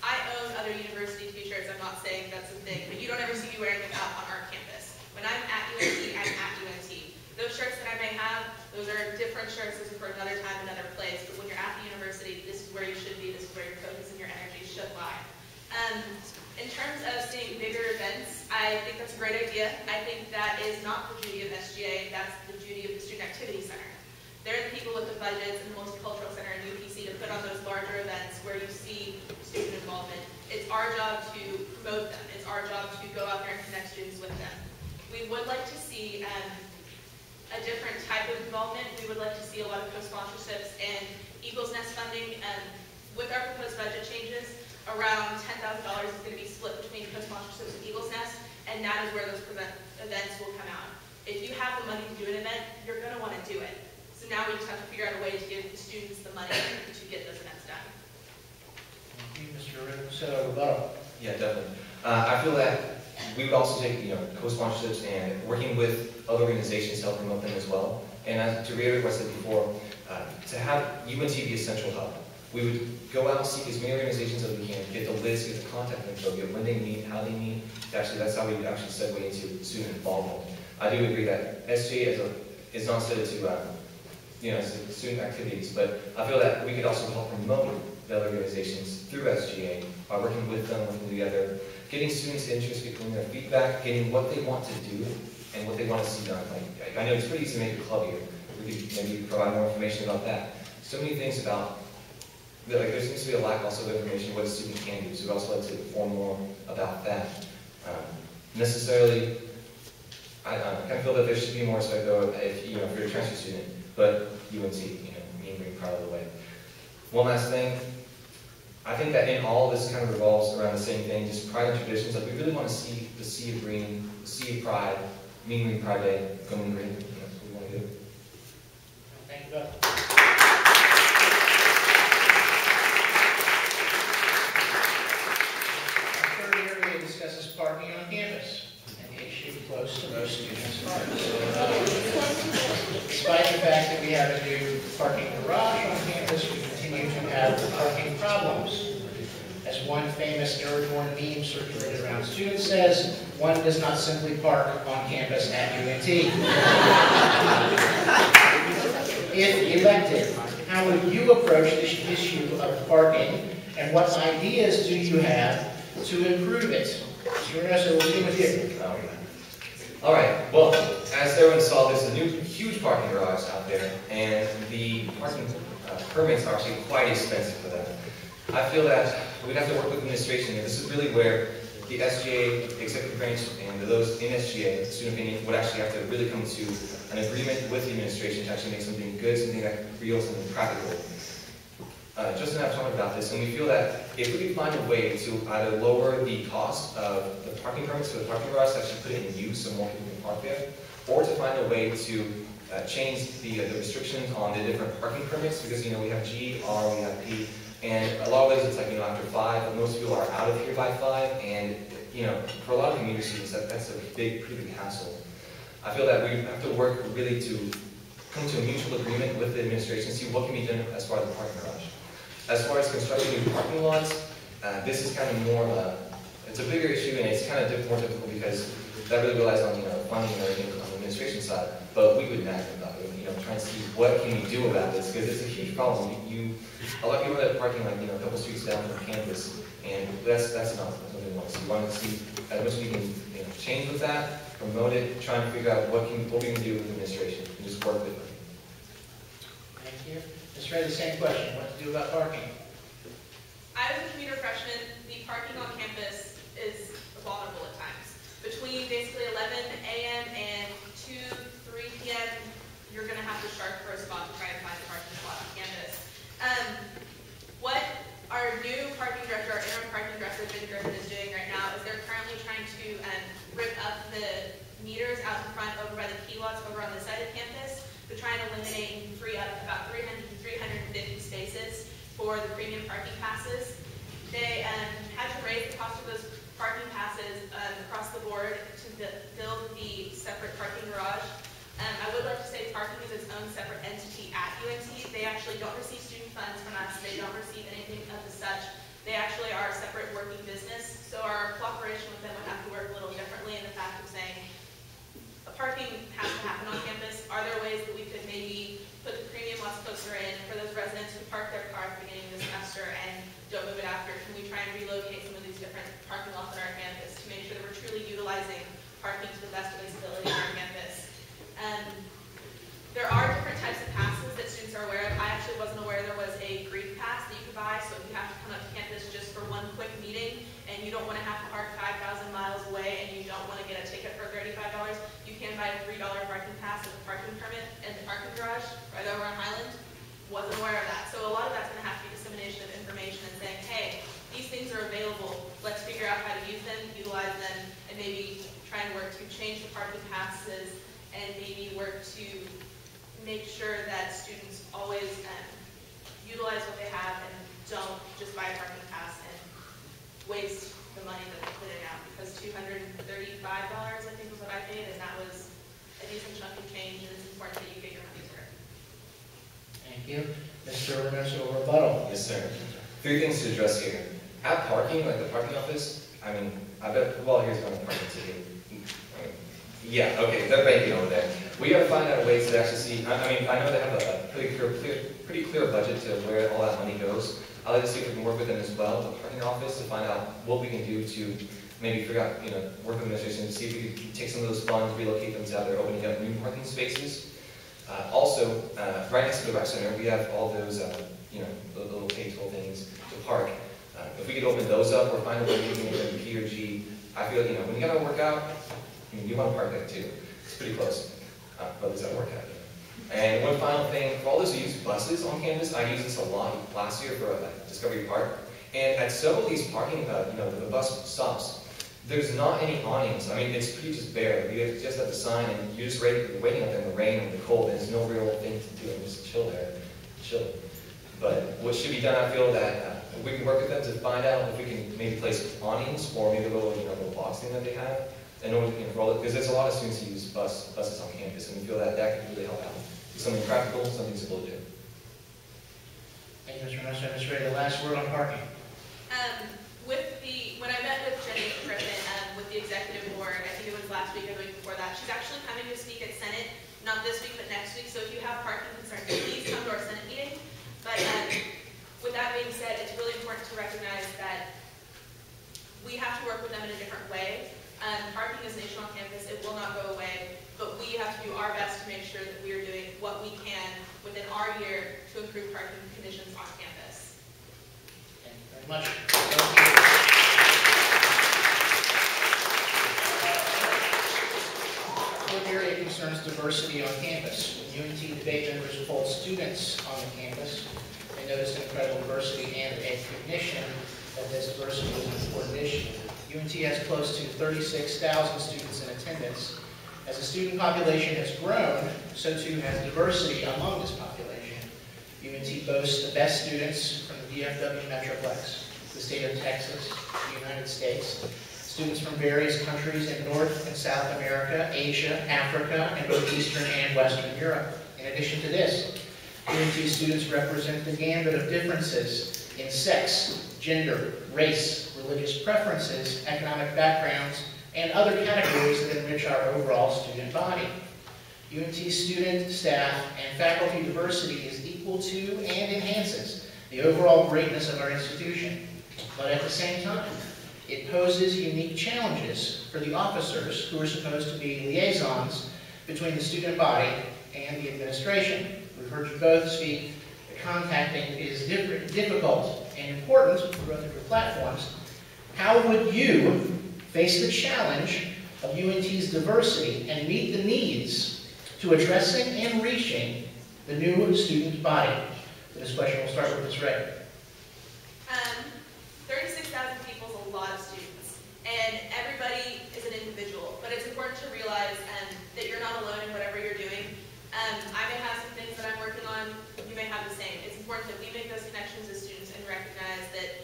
I own other university t-shirts. I'm not saying that's a thing, but you don't ever see me wearing them out on our campus. When I'm at UNT, I'm at UNT. Those shirts that I may have, those are different shirts. Those are for another time, another place. But when you're at the university, this is where you should be. This is where your focus and your energy should lie. In terms of seeing bigger events, I think that's a great idea. I think that is not the duty of SGA. That's the duty of the Student Activity Center. They're the people with the budgets and the Multicultural Center and UPC to put on those larger events where you see student involvement. It's our job to promote them. It's our job to go out there and connect students with them. We would like to see a different type of involvement. We would like to see a lot of co-sponsorships and Eagles Nest funding. With our proposed budget changes, around $10,000 is going to be split between co-sponsorships and Eagles Nest, and that is where those events will come out. If you have the money to do an event, you're going to want to do it. So now we just have to figure out a way to give the students the money to get those events done. Thank you, Mr. Reynos. Rebuttal? Yeah, definitely. I feel that we would also take, co-sponsorships and working with other organizations to help promote them as well. And to reiterate what I said before, to have UNT be a central hub, we would go out and seek as many organizations as we can, get the list, get the contact info, get when they meet, how they meet. Actually, that's how we would actually segue into student involvement. I do agree that SGA is not set to student activities, but I feel that we could also help promote the other organizations through SGA by working with them, working together, getting students interested, getting their feedback, getting what they want to do and what they want to see done. Like, I know it's pretty easy to make a club here. We could maybe provide more information about that. So many things about, there seems to be a lack also of information what a student can do, so we'd also like to inform more about that. Necessarily, I kind of feel that there should be more respect though if you're a transfer student, but UNT, being proud of the way. One last thing, I think that in all this kind of revolves around the same thing, just pride and traditions. Like we really want to see the sea of green, the sea of pride, Mean Green Pride Day, going green. That's what we want to do. Thank you, Beth. Our third area discusses parking on campus, an issue close to most students' hearts. Despite the fact that we have a new parking garage on campus, we continue to have parking problems. As one famous airborne meme circulated around students says, one does not simply park on campus at UNT. If elected, how would you approach this issue of parking, and what ideas do you have to improve it? Mr. Reynoso, we'll begin with you. All right, well, as everyone saw, there's a new huge parking garage out there, and the parking permits are actually quite expensive for that. I feel that we'd have to work with administration, and this is really where the SGA executive branch and those in SGA, the student opinion, would actually have to really come to an agreement with the administration to actually make something good, something that real, something practical. Justin and I have talked about this, and we feel that if we could find a way to either lower the cost of the parking permits for the parking garage to actually put it in use so more people can park there, or to find a way to change the restrictions on the different parking permits, because we have G, R, we have P, and a lot of ways it's like after 5, but most people are out of here by 5, and for a lot of community students that's a pretty big hassle. I feel that we have to work really to come to a mutual agreement with the administration, see what can be done as far as the parking garage. As far as constructing new parking lots, this is kind of more of it's a bigger issue, and it's kind of more difficult because that really relies on funding and everything on the administration side. But we would imagine about it, trying to see what can we do about this, because it's a huge problem. A lot of people are parking a couple streets down from campus, and that's not what we want to see. We want to see as much as we can change with that, promote it, try and figure out what we can do with the administration, and just work with them. Thank you. Ms. Ray, the same question. What to do about parking? I was a commuter freshman. The parking on campus is abominable at times. Between basically 11 a.m. and 2, 3 p.m., you're going to have to shark for a spot to try and find a parking spot on campus. What our new parking director, our interim parking director, Ben Griffin, is doing right now is they're currently trying to rip up the meters out in front over by the key lots over on the side of campus to try and eliminate and free up about 300 to 350 spaces for the premium parking passes. They had to raise the cost of those parking passes across the board to build the separate parking garage. I would like to say parking is its own separate entity at UNT. They actually don't receive student funds from us. They don't receive anything of the such. They actually are a separate working business. So our cooperation with them would have to work a little differently in the fact of saying, parking has to happen on campus. Are there ways that we could maybe put the premium lots closer in for those residents who park their car at the beginning of the semester and don't move it after? Can we try and relocate some of these different parking lots on our campus to make sure that we're truly utilizing parking to the best of its ability on our campus? There are different types of passes that students are aware of. I actually wasn't aware there was a Greek pass that you could buy, so if you have to come up to campus just for one quick meeting and you don't want to have to park 5,000 miles away and you don't want to get a ticket for $35, you can buy a $3 parking pass with a parking permit in the parking garage right over on Highland. Wasn't aware of that. So a lot of that's going to have to be dissemination of information and saying, hey, these things are available. Let's figure out how to use them, utilize them, and maybe try and work to change the parking passes and maybe work to make sure that students always utilize what they have and don't just buy a parking pass and waste the money that they put in out, because $235 I think was what I paid, and that was a decent chunk of change, and it's important that you get your money's worth. Thank you. Mr. Reynoso, rebuttal. Yes, sir. 3 things to address here. At parking, like the parking office, I bet, well, here's my parking ticket. Yeah, okay, they're banking over there. We gotta find out ways to actually see, I know they have a pretty clear budget to where all that money goes. I'd like to see if we can work with them as well, the parking office, to find out what we can do to maybe figure out, work with administration to see if we can take some of those funds, relocate them to other opening up new parking spaces. Also, right next to the rec center, we have all those, the little K-12 things to park. If we could open those up or find a way we can make them P or G, I feel, when you gotta work out, you want to park there too. It's pretty close, but at least I work out. And one final thing, for all those who use buses on campus, I used this a lot last year for Discovery Park. And at several of these parking, the bus stops, there's not any awnings. It's pretty just bare. You just have the sign, and you're just waiting up there in the rain or the cold, and there's no real thing to do. Just chill there, chill. But what should be done, I feel that we can work with them to find out if we can maybe place awnings or maybe a little, little box thing that they have. and for all, because there's a lot of students who use buses on campus, and we feel that that could really help out. It's something practical, something simple to do. Thank you, Mr. Minister. Ms. Ray, the last word on parking. When I met with Jenny Griffin with the executive board, I think it was last week or the week before that, she's actually coming to speak at Senate, not this week, but next week. So if you have parking concerns, please come to our Senate meeting. But with that being said, it's really important to recognize that we have to work with them in a different way. Parking is an issue on campus. It will not go away, but we have to do our best to make sure that we are doing what we can within our year to improve parking conditions on campus. Thank you very much. What area concerns diversity on campus? When UNT debate members polled students on the campus, they noticed incredible diversity and recognition that this diversity is an important issue. UNT has close to 36,000 students in attendance. As the student population has grown, so too has diversity among this population. UNT boasts the best students from the DFW Metroplex, the state of Texas, the United States, students from various countries in North and South America, Asia, Africa, and both Eastern and Western Europe. In addition to this, UNT students represent the gambit of differences in sex, gender, race, religious preferences, economic backgrounds, and other categories that enrich our overall student body. UNT student, staff, and faculty diversity is equal to and enhances the overall greatness of our institution. But at the same time, it poses unique challenges for the officers who are supposed to be liaisons between the student body and the administration. We've heard you both speak. The contacting is difficult and important for both of your platforms. How would you face the challenge of UNT's diversity and meet the needs to addressing and reaching the new student body? For this question, we'll start with Ms. Ray. 36,000 people is a lot of students, and everybody is an individual, but it's important to realize that you're not alone in whatever you're doing. I may have some things that I'm working on, you may have the same. It's important that we make those connections as students and recognize that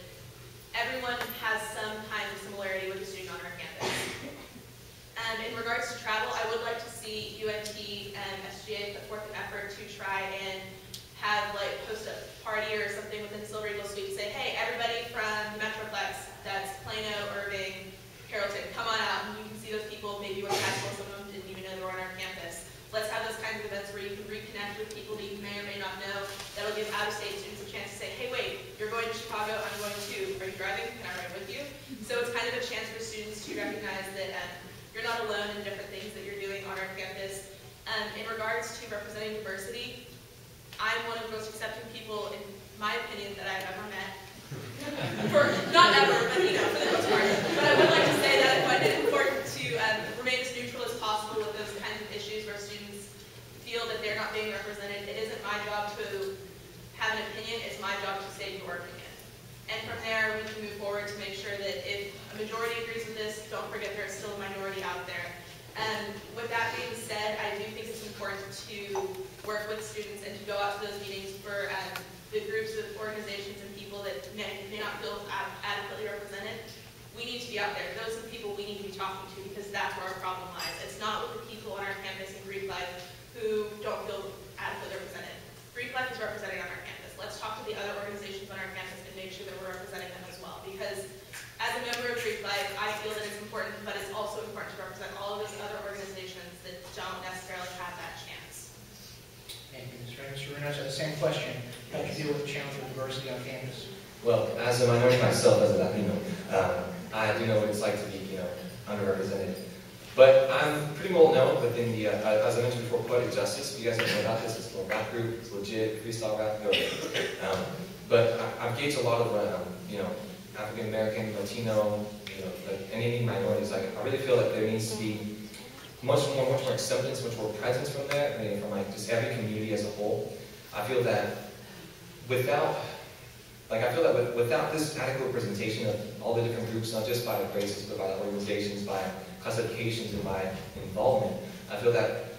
everyone has some kind of similarity with a student on our campus. In regards to travel, I would like to see UNT SGA put forth an effort to try and host a party or something within Silver Eagle Suite and say, hey, everybody from the Metroplex, that's Plano, Irving, Carrollton, come on out, and you can see those people. Maybe you went to high school, some of them didn't even know they were on our campus. Let's have those kinds of events where you can reconnect with people that you may or may not know. That'll give out-of-state students a chance to say, hey, wait, you're going to Chicago, I'm going too. Are you driving? Can I ride with you? So it's kind of a chance for students to recognize that you're not alone in different things that you're doing on our campus. In regards to representing diversity, I'm one of the most accepting people, in my opinion, that I've ever met. Not ever, but for the most part. But I would like to say that I find it important to remain as neutral as possible with those kinds of issues where students feel that they're not being represented. It isn't my job to have an opinion, it's my job to say your opinion. And from there, we can move forward to make sure that if a majority agrees with this, don't forget there's still a minority out there. With that being said, I do think it's important to work with students and to go out to those meetings for the groups of organizations and people that may not feel adequately represented. We need to be out there. Those are the people we need to be talking to because that's where our problem lies. It's not with the people on our campus in Greek life who don't feel adequately represented. Greek life is representing on our campus. Let's talk to the other organizations on our campus and make sure that we're representing them as well. Because as a member of Greek life, I feel that it's important, but it's also important to represent all of those other organizations that don't necessarily have that chance. Thank you, Ms. Ray. Mr. Reynolds, the same question. How do you deal with the challenge of diversity on campus? Well, as a minority myself, as a Latino, I do know what it's like to be, underrepresented. But I'm pretty well known within the, as I mentioned before, poetic justice. You guys know about this. It's a little rap group. It's legit freestyle rap. But I've gauged a lot of, African American, Latino, like any minorities. Like I really feel like there needs to be much more acceptance, much more presence from there. From just every community as a whole. I feel that without this adequate representation of all the different groups, not just by races, but by organizations, by classifications, and by involvement, I feel that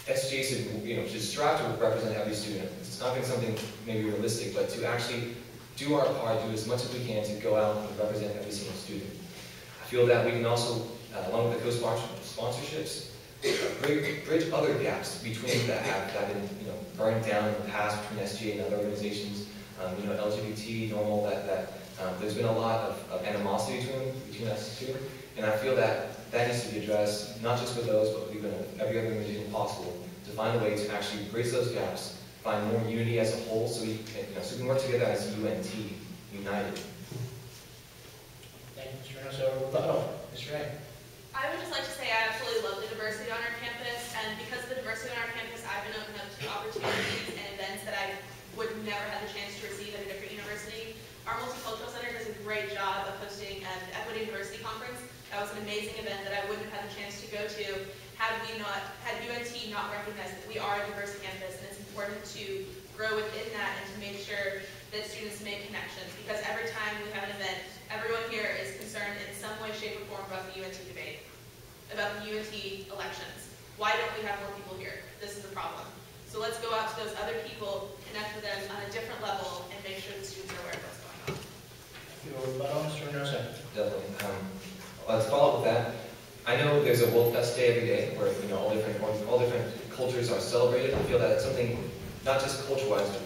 SGA should strive to represent every student. It's not going to be something maybe realistic, but to actually do our part, do as much as we can to go out and represent every single student. I feel that we can also along with the co-sponsorships, bridge other gaps between that have been burned down in the past between SGA and other organizations. LGBT, normal, there's been a lot of animosity between us two, and I feel that needs to be addressed, not just with those, but even every other organization possible, to find a way to actually bridge those gaps, find more unity as a whole, so we can work together as UNT, united. Thank you, Mr. Reynoso. Rebuttal, Mr. Ray. I would just like to say I absolutely love the diversity on our campus, and because of the diversity on our campus, I've been opened up to opportunities and events that I would never have the chance to receive at a different university. Our Multicultural Center does a great job of hosting the Equity and Diversity Conference. That was an amazing event that I wouldn't have had the chance to go to had UNT not recognized that we are a diverse campus, and it's important to grow within that and to make sure that students make connections, because every time we have an event, everyone here is concerned in some way, shape, or form about the UNT debate, about the UNT elections. Why don't we have more people here? This is a problem. So let's go out to those other people, connect with them on a different level, and make sure the students are aware of what's going on. Thank you. Rebuttal, Mr. Reynoso. Definitely. Let's follow up with that. I know there's a World Fest Day every day where all different cultures are celebrated. I feel that it's something not just culture-wise, but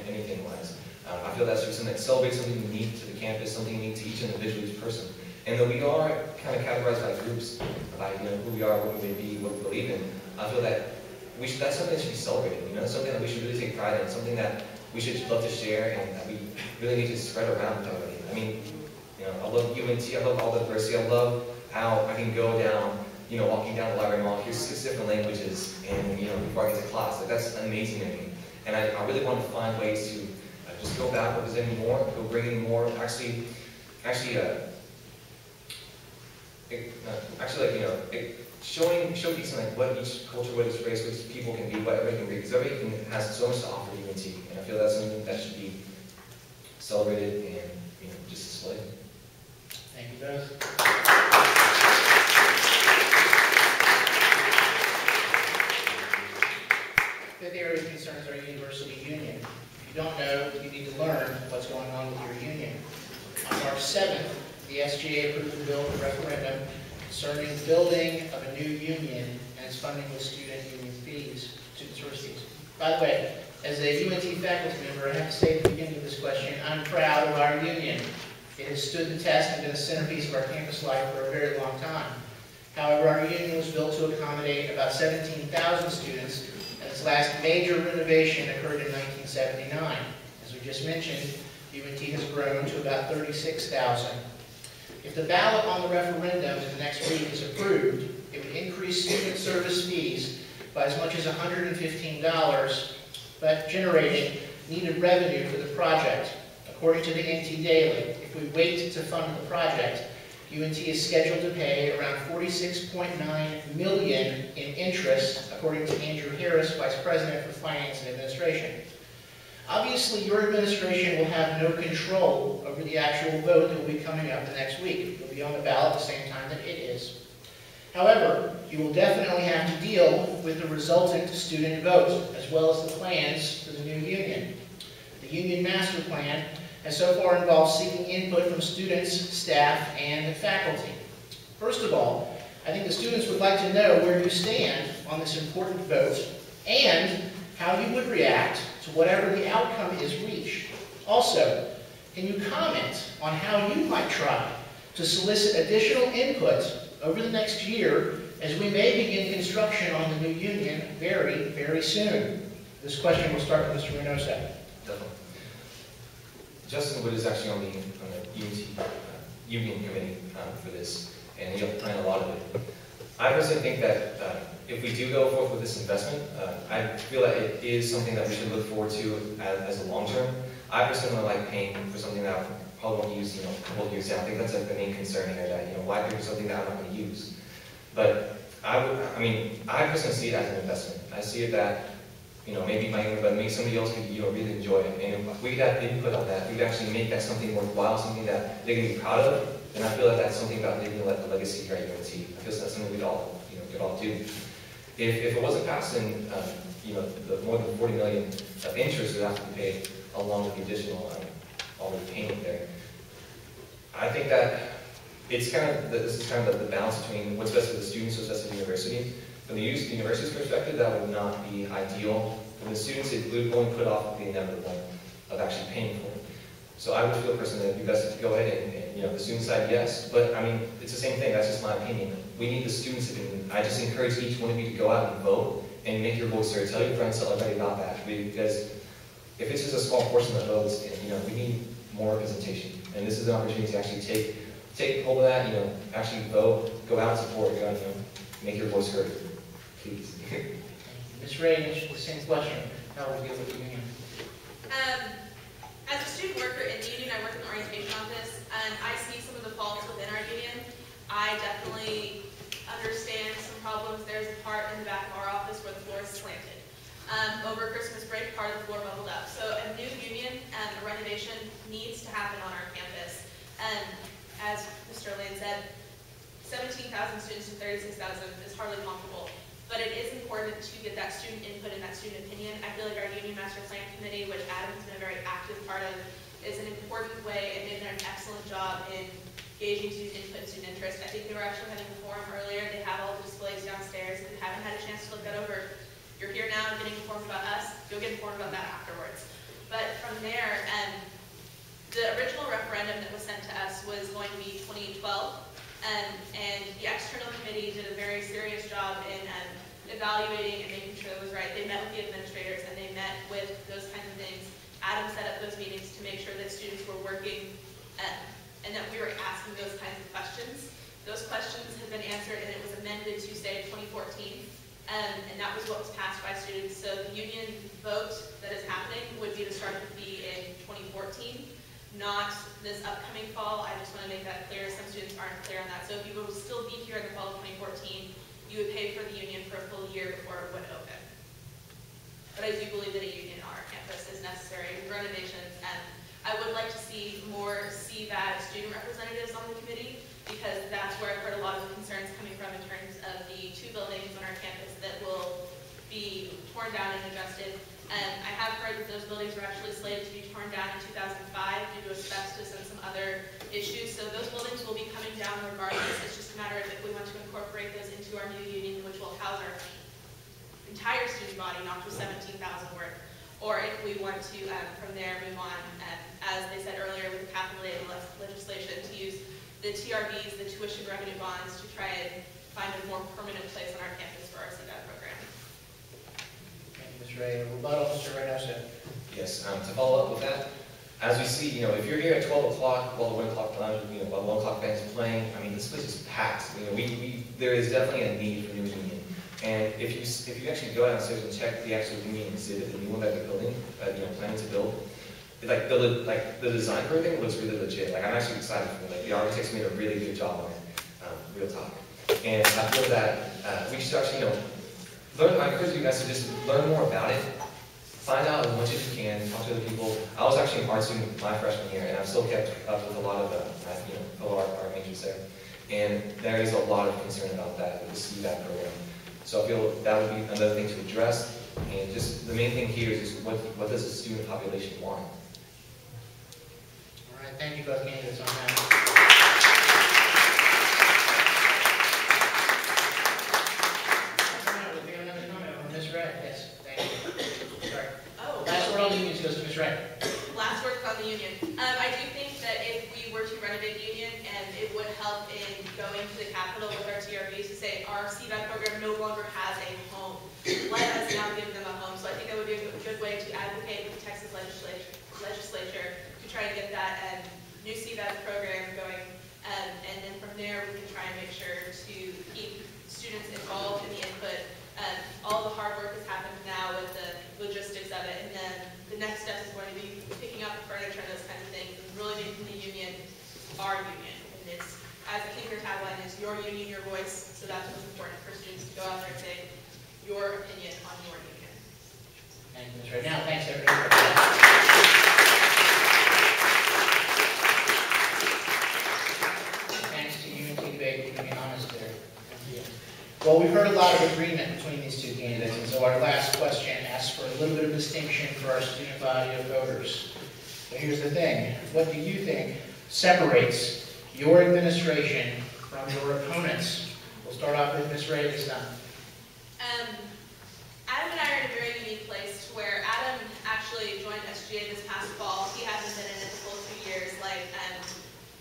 anything-wise. I feel that's something that celebrates something unique to the campus, something unique to each individual, each person. And though we are kind of categorized by groups, by who we are, what we may be, what we believe in, I feel that that's something that should be celebrated. That's something that we should really take pride in, something that we should love to share, and that we really need to spread around with everybody. I mean, I love UNT, I love all the diversity, I love how I can go down, walking down the library mall, hear 6 different languages, and before I get to class, that's amazing to me. And I really want to find ways to just go back, representing more, go bringing more, showcasing what each culture, what each race, what each people can be, what everybody can be, because everybody has so much to offer to UNT, and I feel that's something that should be celebrated and just displayed. Thank you both. Fifth area of concerns our university union. If you don't know, you need to learn what's going on with your union. On March 7th, the SGA approved a bill for referendum concerning the building of a new union and its funding with student union fees, student source fees. By the way, as a UNT faculty member, I have to say at the beginning of this question, I'm proud of our union. It has stood the test and been a centerpiece of our campus life for a very long time. However, our union was built to accommodate about 17,000 students, and its last major renovation occurred in 1979. As we just mentioned, UNT has grown to about 36,000. If the ballot on the referendum in the next week is approved, it would increase student service fees by as much as $115, but generating needed revenue for the project. According to the NT Daily, if we wait to fund the project, UNT is scheduled to pay around $46.9 million in interest, according to Andrew Harris, Vice President for Finance and Administration. Obviously, your administration will have no control over the actual vote that will be coming up the next week. It will be on the ballot at the same time that it is. However, you will definitely have to deal with the resultant student vote, as well as the plans for the new union. The union master plan has so far involved seeking input from students, staff, and faculty. First of all, I think the students would like to know where you stand on this important vote and how you would react to whatever the outcome is reached. Also, can you comment on how you might try to solicit additional input over the next year as we may begin construction on the new union very, very soon? This question will start with Mr. Reynoso. Definitely. Justin Wood is actually on the UNT union committee for this, and he'll plan a lot of it. I personally think that if we do go forth with this investment, I feel that it is something that we should look forward to as a long term. I personally don't like paying for something that I probably won't use, a couple of years down. I think that's like the main concern here, that why pay for something that I'm not going to use. But I personally see it as an investment. I see it that maybe maybe somebody else could really enjoy it, and if we could have input on that, we could actually make that something worthwhile, something that they can be proud of. And I feel like that's something about leaving a legacy here at UNT. I feel that's something we'd all could all do. If it wasn't passed, then the more than $40 million of interest would have to be paid along with the additional all the payment there. I think that it's kind of, this is kind of the balance between what's best for the students, what's best for the university. From the university's perspective, that would not be ideal. From the students, it would only put off the inevitable of actually paying for it. So I would feel personally that it would be best to go ahead and, you know, the student side, yes, but I mean, it's the same thing, that's just my opinion. We need the students' opinion. I just encourage each one of you to go out and vote and make your voice heard. Tell your friends, tell everybody about that. Because if it's just a small portion that votes, you know, we need more representation. And this is an opportunity to actually take hold of that, you know, actually vote, go out and support, go out, you know, make your voice heard, please. Ms. Ray, the same question. How would you deal with the union? As a student worker in the union, I work in the orientation office, and I see some of the faults within our union. I definitely understand some problems. There's a part in the back of our office where the floor is slanted. Over Christmas break, part of the floor bubbled up. So a new union and a renovation needs to happen on our campus. As Mr. Lane said, 17,000 students and 36,000 is hardly comparable. But it is important to get that student input and that student opinion. I feel like our Union Master Plan Committee, which Adam's been a very active part of, is an important way, and they've done an excellent job in gauging student input and student interest. I think they were actually having a forum earlier. They have all the displays downstairs. If you haven't had a chance to look that over, you're here now getting informed about us. You'll get informed about that afterwards. But from there, the original referendum that was sent to us was going to be 2012. And the external committee did a very serious job in evaluating and making sure it was right. They met with the administrators and they met with those kinds of things. Adam set up those meetings to make sure that students were working and that we were asking those kinds of questions. Those questions have been answered and it was amended to say 2014. And that was what was passed by students. So the union vote that is happening would be to start to be in 2014. Not this upcoming fall. I just want to make that clear. Some students aren't clear on that. So if you will still be here in the fall of 2014, you would pay for the union for a full year before it would open. But I do believe that a union on our campus is necessary with renovations, and I would like to see more CVAD student representatives on the committee, because that's where I've heard a lot of the concerns coming from in terms of the 2 buildings on our campus that will be torn down and adjusted. I have heard that those buildings were actually slated to be torn down in 2005 due to asbestos and some other issues. So those buildings will be coming down regardless. It's just a matter of if we want to incorporate those into our new union, which will house our entire student body, not just 17,000 worth, or if we want to, from there, move on, as they said earlier, with the capital aid legislation, to use the TRBs, the tuition revenue bonds, to try and find a more permanent place on our campus for our CVAD program. Ray, rebuttal, Mr. Reynoso. Yes, to follow up with that, as we see, you know, if you're here at 12 o'clock while the 1 o'clock lounge, you know, while the 1 o'clock band is playing, I mean, this place is packed. You know, there is definitely a need for a new union. And if you actually go downstairs and check the actual union exhibit, the new one that they're building, you know, planning to build, the design for everything looks really legit. Like, I'm actually excited for it. Like, the architects made a really good job on it, real talk. And I feel that we should actually, you know, I encourage you guys to just learn more about it, find out as much as you can, talk to other people. I was actually an art student my freshman year, and I've still kept up with a lot of fellow art majors there. And there is a lot of concern about that with the CVAD program. So I feel that would be another thing to address. And just the main thing here is just what does the student population want? All right, thank you both candidates on that. Last word on the union. I do think that if we were to renovate the union, and it would help in going to the Capitol with our TRBs to say our CVAD program no longer has a home. Let us now give them a home. So I think that would be a good way to advocate with the Texas legislature to try to get that new CVAD program going. And then from there, we can try and make sure to keep students involved in the input. All the hard work has happened now with the logistics of it, and then the next step is going to be picking up the furniture and those kinds of things, and really making the union our union. And it's, as the Kinker tagline is, your union, your voice, so that's what's important for students to go out there and say your opinion on your union. Thank you, Ms. Ray. Now, thanks everybody. Thanks to UNT Debate for being honest there. Well, we've heard a lot of agreement between these 2 candidates, and so our last question asks for a little bit of distinction for our student body of voters. But here's the thing. What do you think separates your administration from your opponents. We'll start off with Ms. Ray this time. Adam and I are in a very unique place to where Adam actually joined SGA this past fall. He hasn't been in it the full 2 years like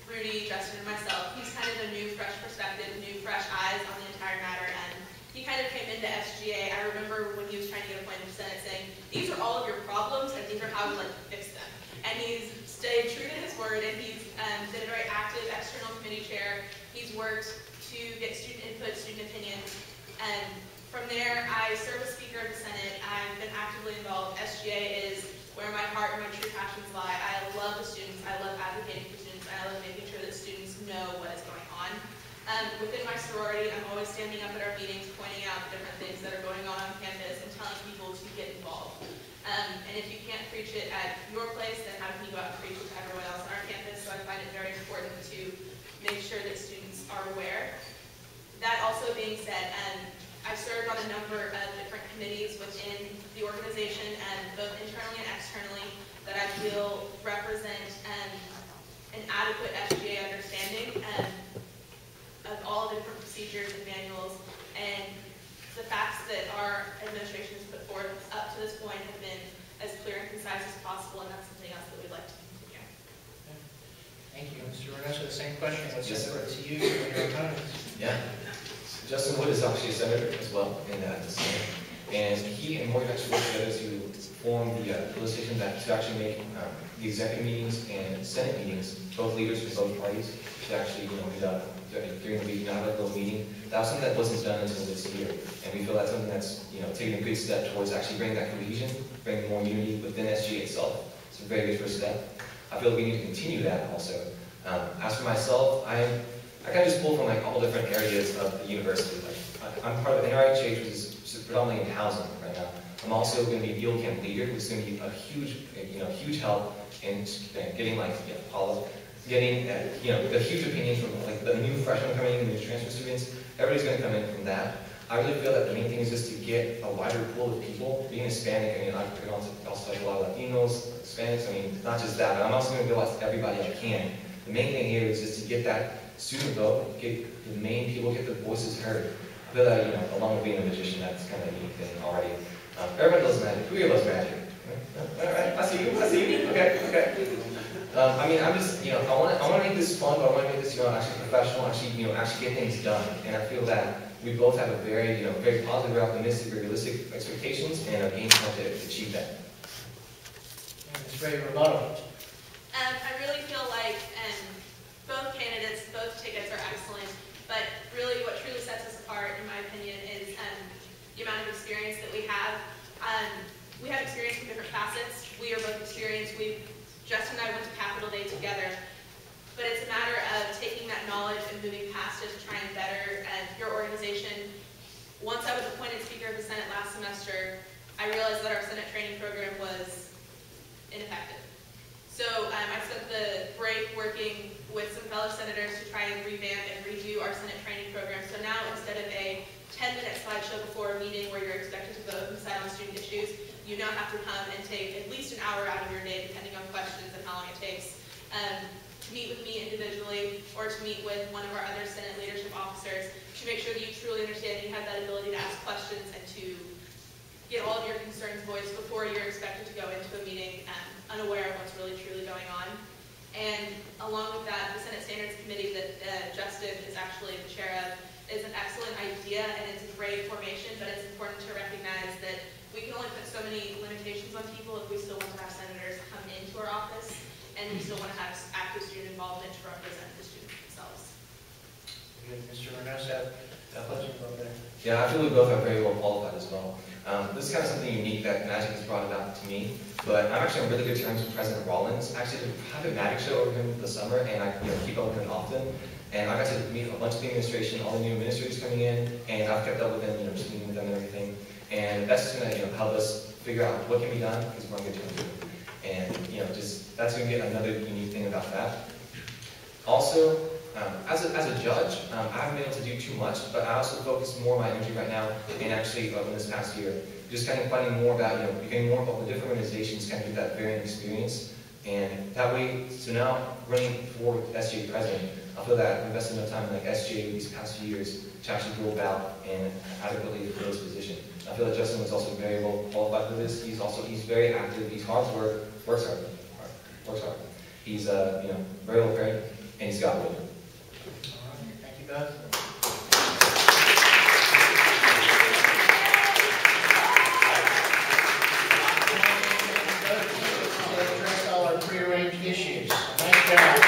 Rudy, Justin, and myself. He's kind of a new, fresh perspective, new, fresh eyes on the entire matter, and he kind of came into SGA. I remember when he was trying to get appointed to Senate saying, these are all of your problems, and these are how I would like to fix them. And he's stayed true to his word, and he's been a very active external committee chair. He's worked to get student input, student opinion, and from there, I serve as Speaker of the Senate. I've been actively involved. SGA is where my heart and my true passions lie. I love the students. I love advocating for students. I love making sure that students know what is going on. Within my sorority, I'm always standing up at our meetings, pointing out the different things that are going on campus and telling people to get involved. And if you can't preach it at your place, then how can you go out and preach it to everyone else on our campus? So I find it very important to make sure that students are aware. That also being said, I've served on a number of different committees within the organization, both internally and externally, that I feel represent an adequate SGA understanding of all the different procedures and manuals, and the facts that our administration has put forth up to this point have been as clear and concise as possible, and that's something else that we'd like to continue. Thank you. Mr. Reynoso, the same question. What's Yes, similar to you and your opponents? Yeah. Justin Wood is actually a senator as well in the Senate. And he and Morgan actually worked together to form the coalition to actually make the executive meetings and Senate meetings, both leaders from both parties, to actually meet up during the week, not have a little meeting. That was something that wasn't done until this year. And we feel that's something that's taking a good step towards actually bringing that cohesion, bringing more unity within SGA itself. It's a very good first step. I feel like we need to continue that also. As for myself, I kind of just pull from like all different areas of the university. Like, I'm part of the NRHH, which is predominantly in housing right now. I'm also going to be field camp leader, which is going to be a huge help in getting the huge opinions from like the new freshmen coming in, the new transfer students. Everybody's going to come in from that. I really feel that the main thing is just to get a wider pool of people. Being Hispanic, I could also touch a lot of Latinos, Hispanics. Not just that, but I'm also going to go out to everybody I can. The main thing here is just to get that student vote, get the main people, get their voices heard. I feel that, along with being a magician, that's kind of a unique thing already. Everybody loves magic. Who here loves magic? All right, I see you. Okay. I'm just, I want to make this fun, but I want to make this, actually professional, actually get things done. And I feel that we both have a very, very positive, very optimistic, very realistic expectations, and a game plan to achieve that. Ms. Ray, rebuttal. I really feel like both candidates, both tickets are excellent, but really what truly sets us apart, in my opinion, is the amount of experience that we have. We have experience from different facets. We are both experienced. Justin and I went to Capitol Day together, but it's a matter of taking that knowledge and moving past it to try and better your organization. Once I was appointed Speaker of the Senate last semester, I realized that our Senate training program was ineffective. So I spent the break working with some fellow senators to try and revamp and redo our Senate training program. So now instead of a 10-minute slideshow before a meeting where you're expected to vote and decide on student issues, you now have to come and take at least an hour out of your day, depending on questions and how long it takes, to meet with me individually or to meet with one of our other Senate leadership officers to make sure that you truly understand that you have that ability to ask questions and to get all of your concerns voiced before you're expected to go into a meeting unaware of what's really truly going on. And along with that, the Senate Standards Committee that Justin is actually the chair of is an excellent idea and it's a great formation, but it's important to recognize that we can only put so many limitations on people if we still want to have senators come into our office and we still want to have active student involvement to represent the students themselves. Good. Mr. Reynoso, Yeah, I feel we both are very well qualified as well. This is kind of something unique that Magic has brought about to me, but I'm actually on really good terms with President Rollins. Actually, I have a Magic show over him this summer, and I keep up with him often. And I got to meet a bunch of the administration, all the new administrators coming in, and I've kept up with them, just meeting with them and everything. And that's just going to help us figure out what can be done, because we're on good terms with them. And that's going to get another unique thing about that. Also, as a judge, I haven't been able to do too much, but I also focus more of my energy right now, and actually in this past year, just kind of finding more about, becoming more involved with different organizations, kind of get that varying experience. And that way, so now running for SGA president, I feel that I've invested enough time in like SGA these past few years to actually go about and adequately fill this position. I feel that Justin was also very well qualified for this. He's very active. He's hard to work, works hard. He's very well prepared, and he's got it. All right, thank you both. Address all our prearranged issues. Nice job.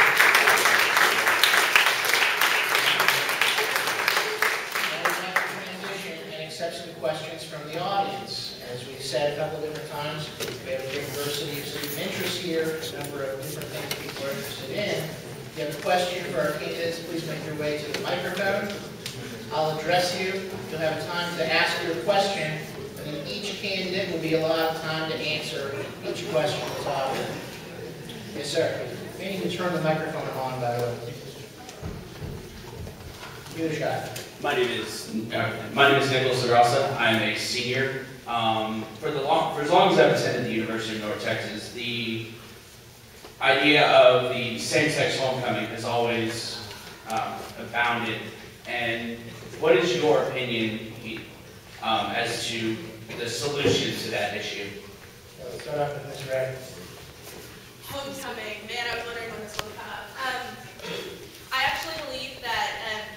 Some questions from the audience. As we've said a couple different times, we have a diversity of student interests here, a number of different things people are interested in. If you have a question for our candidates, please make your way to the microphone. I'll address you. You'll have time to ask your question, and then each candidate will be allowed time to answer each question that's offered. Yes, sir. We need to turn the microphone on, by the way. Give it a shot. My name is Nicholas Lagrassa. I'm a senior. For as long as I've attended the University of North Texas, the idea of the same-sex homecoming has always abounded. And what is your opinion as to the solution to that issue? Let's start off with Ms. Ray. Homecoming. Man, I was wondering when this would come up. I actually believe that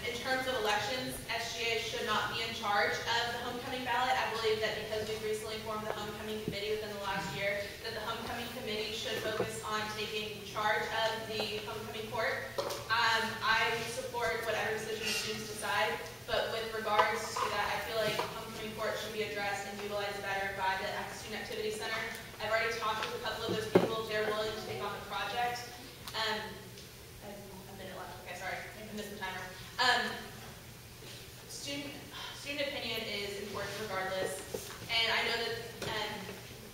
in terms of elections, SGA should not be in charge of the homecoming ballot. I believe that because we've recently formed the homecoming committee within the last year, that the homecoming committee should focus on taking charge of the homecoming court. I support whatever decision the students decide, but with regards to that, I feel like homecoming court should be addressed and utilized better by the Student Activity Center. I've already talked with a couple of those people. They're willing to take on the project. Sorry, I missed the timer. Student opinion is important regardless, and I know that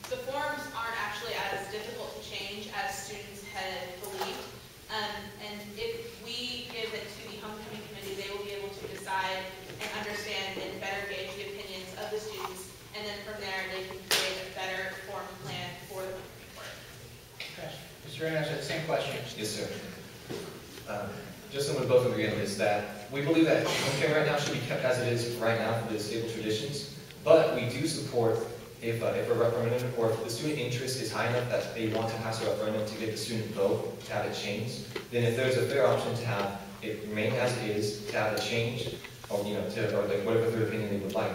the forms aren't actually as difficult to change as students had believed. And if we give it to the homecoming committee, they will be able to decide and understand and better gauge the opinions of the students, and then from there they can create a better form plan for the homecoming court. Okay. Mr. Reynolds, the same question. Yes, sir. Justin would both agree on this, that we believe that homecoming right now should be kept as it is right now for the stable traditions, but we do support if a referendum or if the student interest is high enough that they want to pass a referendum to get the student vote to have it changed, then if there's a fair option to have it remain as it is, to have it changed, or like whatever third opinion they would like,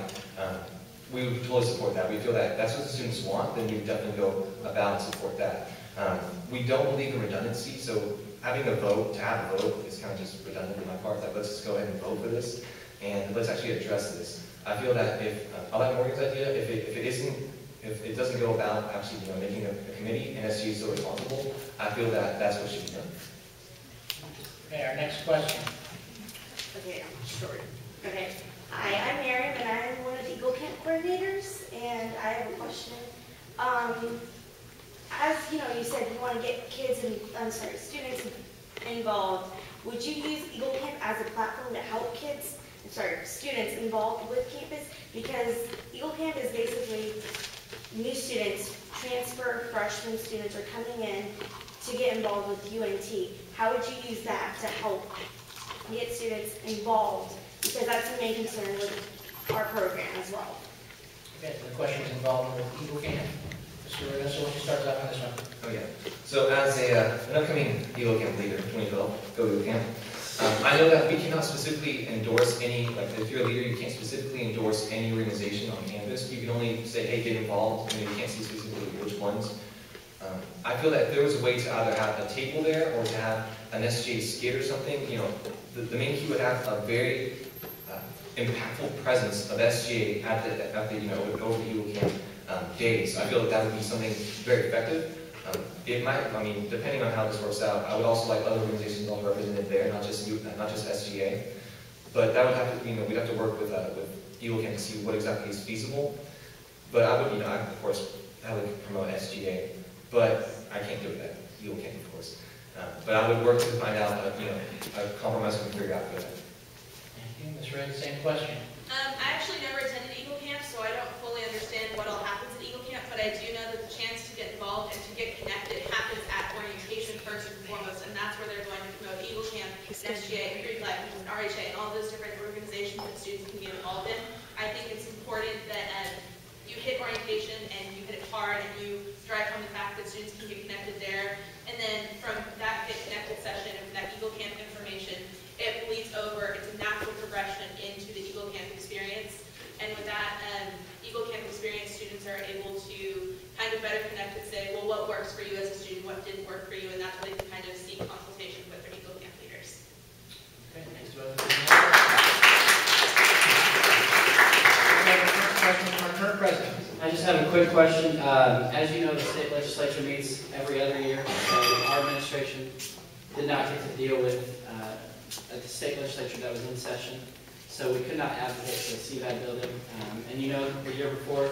we would totally support that. We feel that that's what the students want, then we would definitely go about and support that. We don't believe in redundancy, so having a vote, to have a vote, is kind of just redundant on my part. Like, let's just go ahead and vote for this, and let's actually address this. I feel that if, I like Morgan's idea, if it doesn't go about actually, making a committee, and SGA is so responsible, I feel that that's what should be done. Okay, our next question. Okay, short. Okay. Hi, I'm Miriam, and I'm one of the Eagle Camp coordinators, and I have a question. As you said you want to get students involved. Would you use Eagle Camp as a platform to help students involved with campus? Because Eagle Camp is basically new students, transfer freshman students are coming in to get involved with UNT. How would you use that to help get students involved? Because that's the main concern with our program as well. Okay, so the question is involved with Eagle Camp. Mr. Reynolds, why don't you start off on this one? Oh yeah. So as an upcoming Eagle Camp leader, 2012, go Eagle Camp. I know that we cannot specifically endorse any, if you're a leader, you can't specifically endorse any organization on campus. You can only say, hey, get involved, and you can't see specifically which ones. I feel that if there was a way to either have a table there or to have an SGA skit or something, the main key would have a very impactful presence of SGA at the over the Eagle Camp days. I feel like that would be something very effective. It might, depending on how this works out, I would also like other organizations also represented there, not just SGA. But that would have to, we'd have to work with Eagle Camp to see what exactly is feasible. But I would, I, of course, I would promote SGA, but I can't do it at Eagle Camp, of course. But I would work to find out, a compromise we can figure out for that. Thank you. Ms. Ray, the same question. I actually never attended Eagle Camp, so I don't fully understand what all happens at Eagle Camp, but I do know that the chance to get involved and to get connected happens at orientation first and foremost, and that's where they're going to promote Eagle Camp and SGA RHA and all those different organizations that students can be involved in. I think it's important that you hit orientation and you hit it hard and you strike home the fact that students can get connected there. And then from that Get Connected session and from that Eagle Camp information, it bleeds over. It's a natural progression into the Eagle Camp experience. And with that Eagle Camp experience, students are able to kind of better connect and say, well, what works for you as a student, what didn't work for you, and that's why they can kind of seek consultation with their Eagle Camp leaders. Okay, thanks, Rose. Question from our current president. I just have a quick question. As you know, the state legislature meets every other year, so our administration did not get to deal with the state legislature that was in session, so we could not advocate for the CVAD building. And you know, the year before,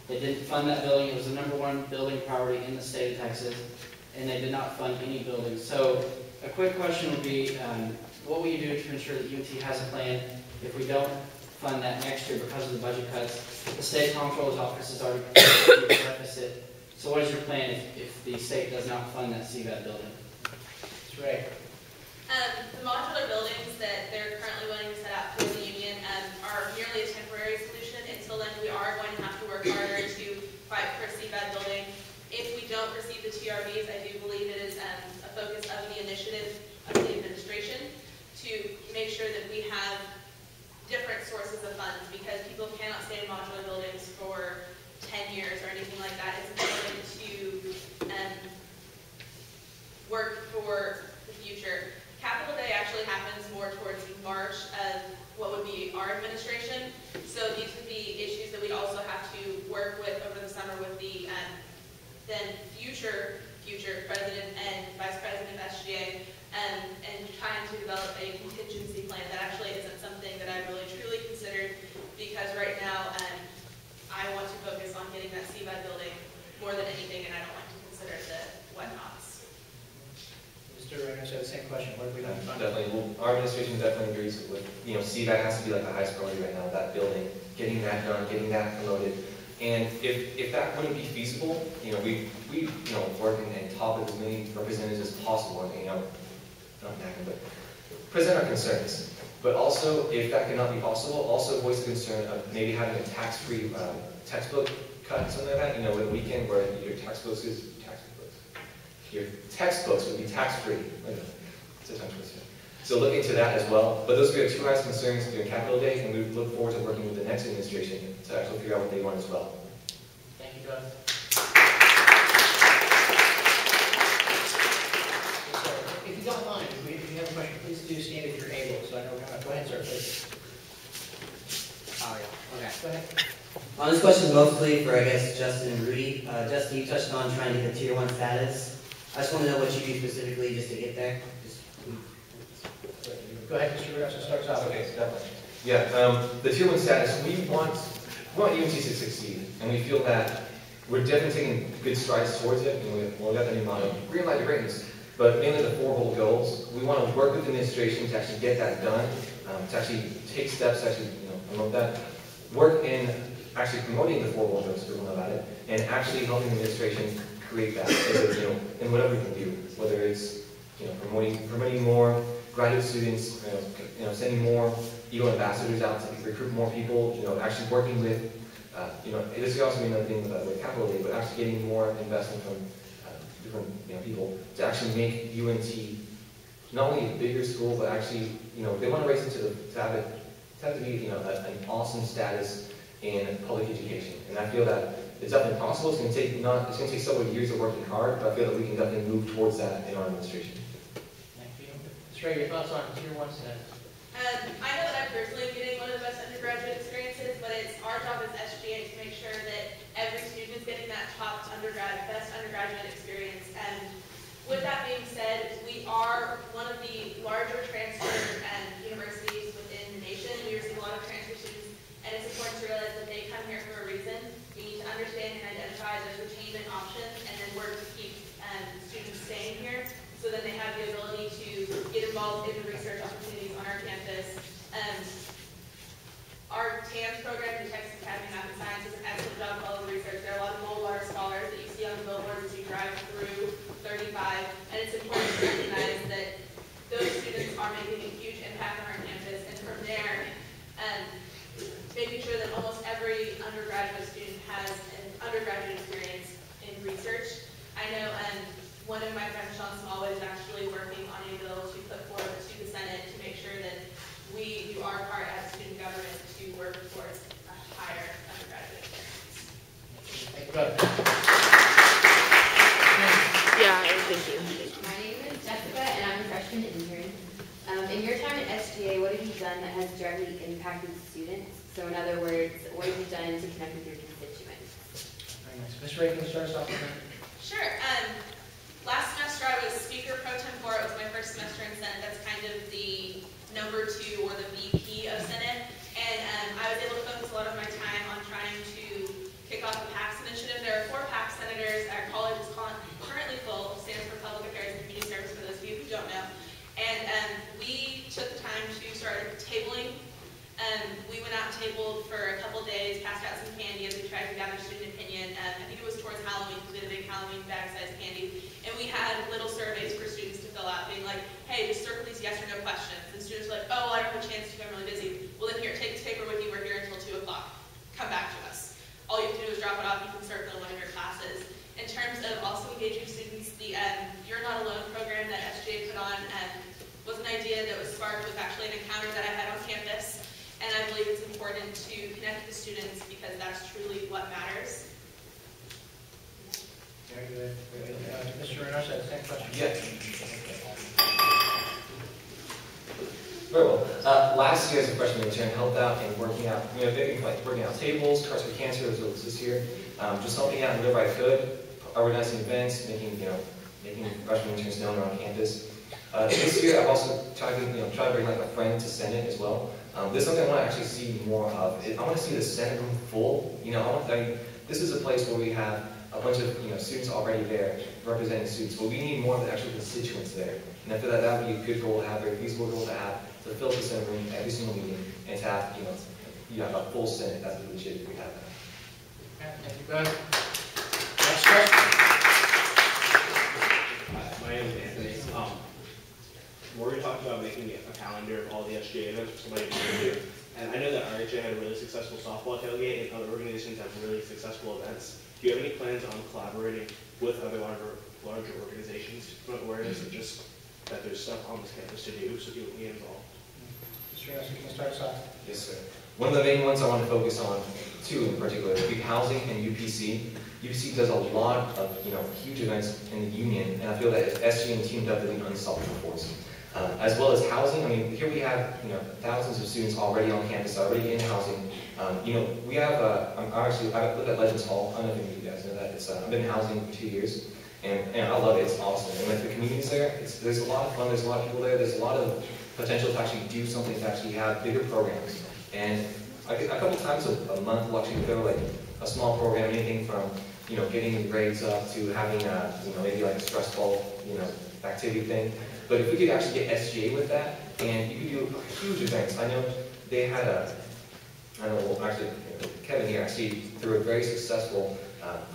they didn't fund that building. It was the #1 building priority in the state of Texas, and they did not fund any buildings. So a quick question would be, what will you do to ensure that UNT has a plan if we don't fund that next year because of the budget cuts? The state comptroller's office has already predicted a deficit. So what is your plan if the state does not fund that CVAD building? That's right. The modular buildings that they're currently wanting to set up for the union are merely a temporary solution. Until then, we are going to have to work harder to fight for a CVAD building. If we don't receive the TRBs, I do believe it is a focus of the initiative of the administration to make sure that we have different sources of funds, because people cannot stay in modular buildings for 10 years or anything like that. It's important to work for the future. Capital Day actually happens more towards March of what would be our administration. So these would be issues that we'd also have to work with over the summer with the then future president and vice president of SGA, and trying to develop a contingency plan. That actually isn't something that I've really truly considered, because right now I want to focus on getting that CVAD building more than anything, and I don't like to consider the whatnots. Mr. Reynolds had the same question. What have we done? Definitely. Well, our administration definitely agrees with, CVAD has to be like the highest priority right now, that building, getting that done, getting that promoted. And if that wouldn't be feasible, we work and talk with as many representatives as possible, and, not nagging, but present our concerns. But also, if that cannot be possible, also voice the concern of maybe having a tax-free textbook cut, something like that, with a weekend where your textbooks would be tax-free. It's a tongue twister. So look into that as well. But those would be our two highest concerns during Capital Day, and we look forward to working with the next administration to actually figure out what they want as well. Thank you, Doug. If you don't mind, if you have a question, please do stand if you're able, so I know we're not. Go ahead, sir, please. Oh, yeah. Okay. Go ahead. This question is mostly for, I guess, Justin and Rudy. Justin, you touched on trying to get the Tier 1 status. I just want to know what you do specifically just to get there. Go ahead, Mr. Reynolds, start us off. Okay, definitely. Yeah, the Tier 1 status, we want UNT to succeed, and we feel that we're definitely taking good strides towards it. We've got the new motto, green light to greatness, but mainly the 4 bold goals. We want to work with the administration to actually get that done, to actually take steps to actually promote that, work in actually promoting the 4 bold goals, people know about it, and actually helping the administration create that, in whatever we can do, whether it's promoting more graduate students, sending more Eagle ambassadors out to recruit more people, actually working with, this could also be another thing with Capital Day, but actually getting more investment from different people to actually make UNT not only a bigger school, but actually, they want to raise it to have to be, an awesome status in public education. And I feel that it's definitely possible. It's going to take several years of working hard, but I feel that we can definitely move towards that in our administration. Thank you. Mr. Ray, your thoughts on Tier 1 status? I know that I'm personally getting one of the best undergraduate experiences, but it's our job as SGA to make sure that every student is getting that top best undergraduate experience. And with that being said, we are one of the larger transfer universities within the nation. We receive a lot of transfer students, and it's important to realize that they come here for a reason. We need to understand and identify those retainment options, and then work to keep students staying here, so that they have the ability to get involved in the research opportunities on our campus. Our TAMS program, the Texas Academy of Math and Science, does an excellent job of all the research. There are a lot of Goldwater scholars that you see on the billboards as you drive through 35, and it's important to recognize that those students are research. I know one of my friends, Sean Smallwood, is actually working on a bill to put forward to the Senate to make sure that we do our part as student government to work towards a higher undergraduate experience. Thank you both. Yeah, thank you. My name is Jessica, and I'm a freshman intern. In your time at SGA, what have you done that has directly impacted students? So in other words, what have you done to connect with your constituents? Very nice. Ms. Ray, can you start us off with that? Sure. Last semester I was speaker pro tempore. It was my first semester in Senate. That's kind of the number 2 or the VP of Senate. And I was able to focus a lot of my time on trying to kick off the PACS initiative. There are 4 PACS senators. Our college is currently full, stands for Public Affairs and Community Service, for those of you who don't know. And we took the time to start tabling. We went out and tabled for a couple days, passed out some candy as we tried to gather student opinion. I think it was towards Halloween, we did a big Halloween bag-sized candy. And we had little surveys for students to fill out, being like, hey, just circle these yes or no questions. And students were like, oh, well, I don't have a chance to, I'm really busy. Well, then here, take this paper with you. We're here until 2 o'clock. Come back to us. All you have to do is drop it off. You can circle in one of your classes. In terms of also engaging students, the You're Not Alone program that SGA put on was an idea that was sparked with actually an encounter that I had on campus. And I believe it's important to connect with students because that's truly what matters. Very good. Mr. Reynoso, same question. Yeah. Very well. Last year as a freshman intern, helped out in working out, working out tables, Cards for Cancer as well as this year. Just helping out whenever I could, organizing events, making freshman interns known around campus. This year I've also tried to bring like a friend to Senate as well. This is something I want to actually see more of. I want to see the Senate room full. This is a place where we have a bunch of students already there representing students, but we need more of the actual constituents there. And I feel that would be a good goal to have, a very feasible goal to have, to fill the Senate room every single meeting and to have a full Senate. That's really legit if we have that. Okay, thank you both. Next question. Hi, my name is Anthony. Morgan talked about making a calendar of all the SGA events for somebody to go to. And I know that RHA had a really successful softball tailgate and other organizations have really successful events. Do you have any plans on collaborating with other larger organizations to promote awareness of just that there's stuff on this campus to do so people can get involved? Mr. Reynoso, can you start us off? Yes, sir. One of the main ones I want to focus on, 2 in particular, would be housing and UPC. UPC does a lot of huge events in the union, and I feel that if SGA teamed up, they'd be an unstoppable force. As well as housing, here we have thousands of students already on campus, already in housing. We have I live at Legends Hall. I don't know if any of you guys know that. I've been in housing for 2 years, and I love it. It's awesome. And with the communities there, there's a lot of fun. There's a lot of people there. There's a lot of potential to actually do something, to actually have bigger programs. And a couple times a month, we'll actually throw like a small program, anything from getting your grades up to having maybe like a stress ball activity thing. But if we could actually get SGA with that, and you could do huge events. I know they had Kevin here actually threw a very successful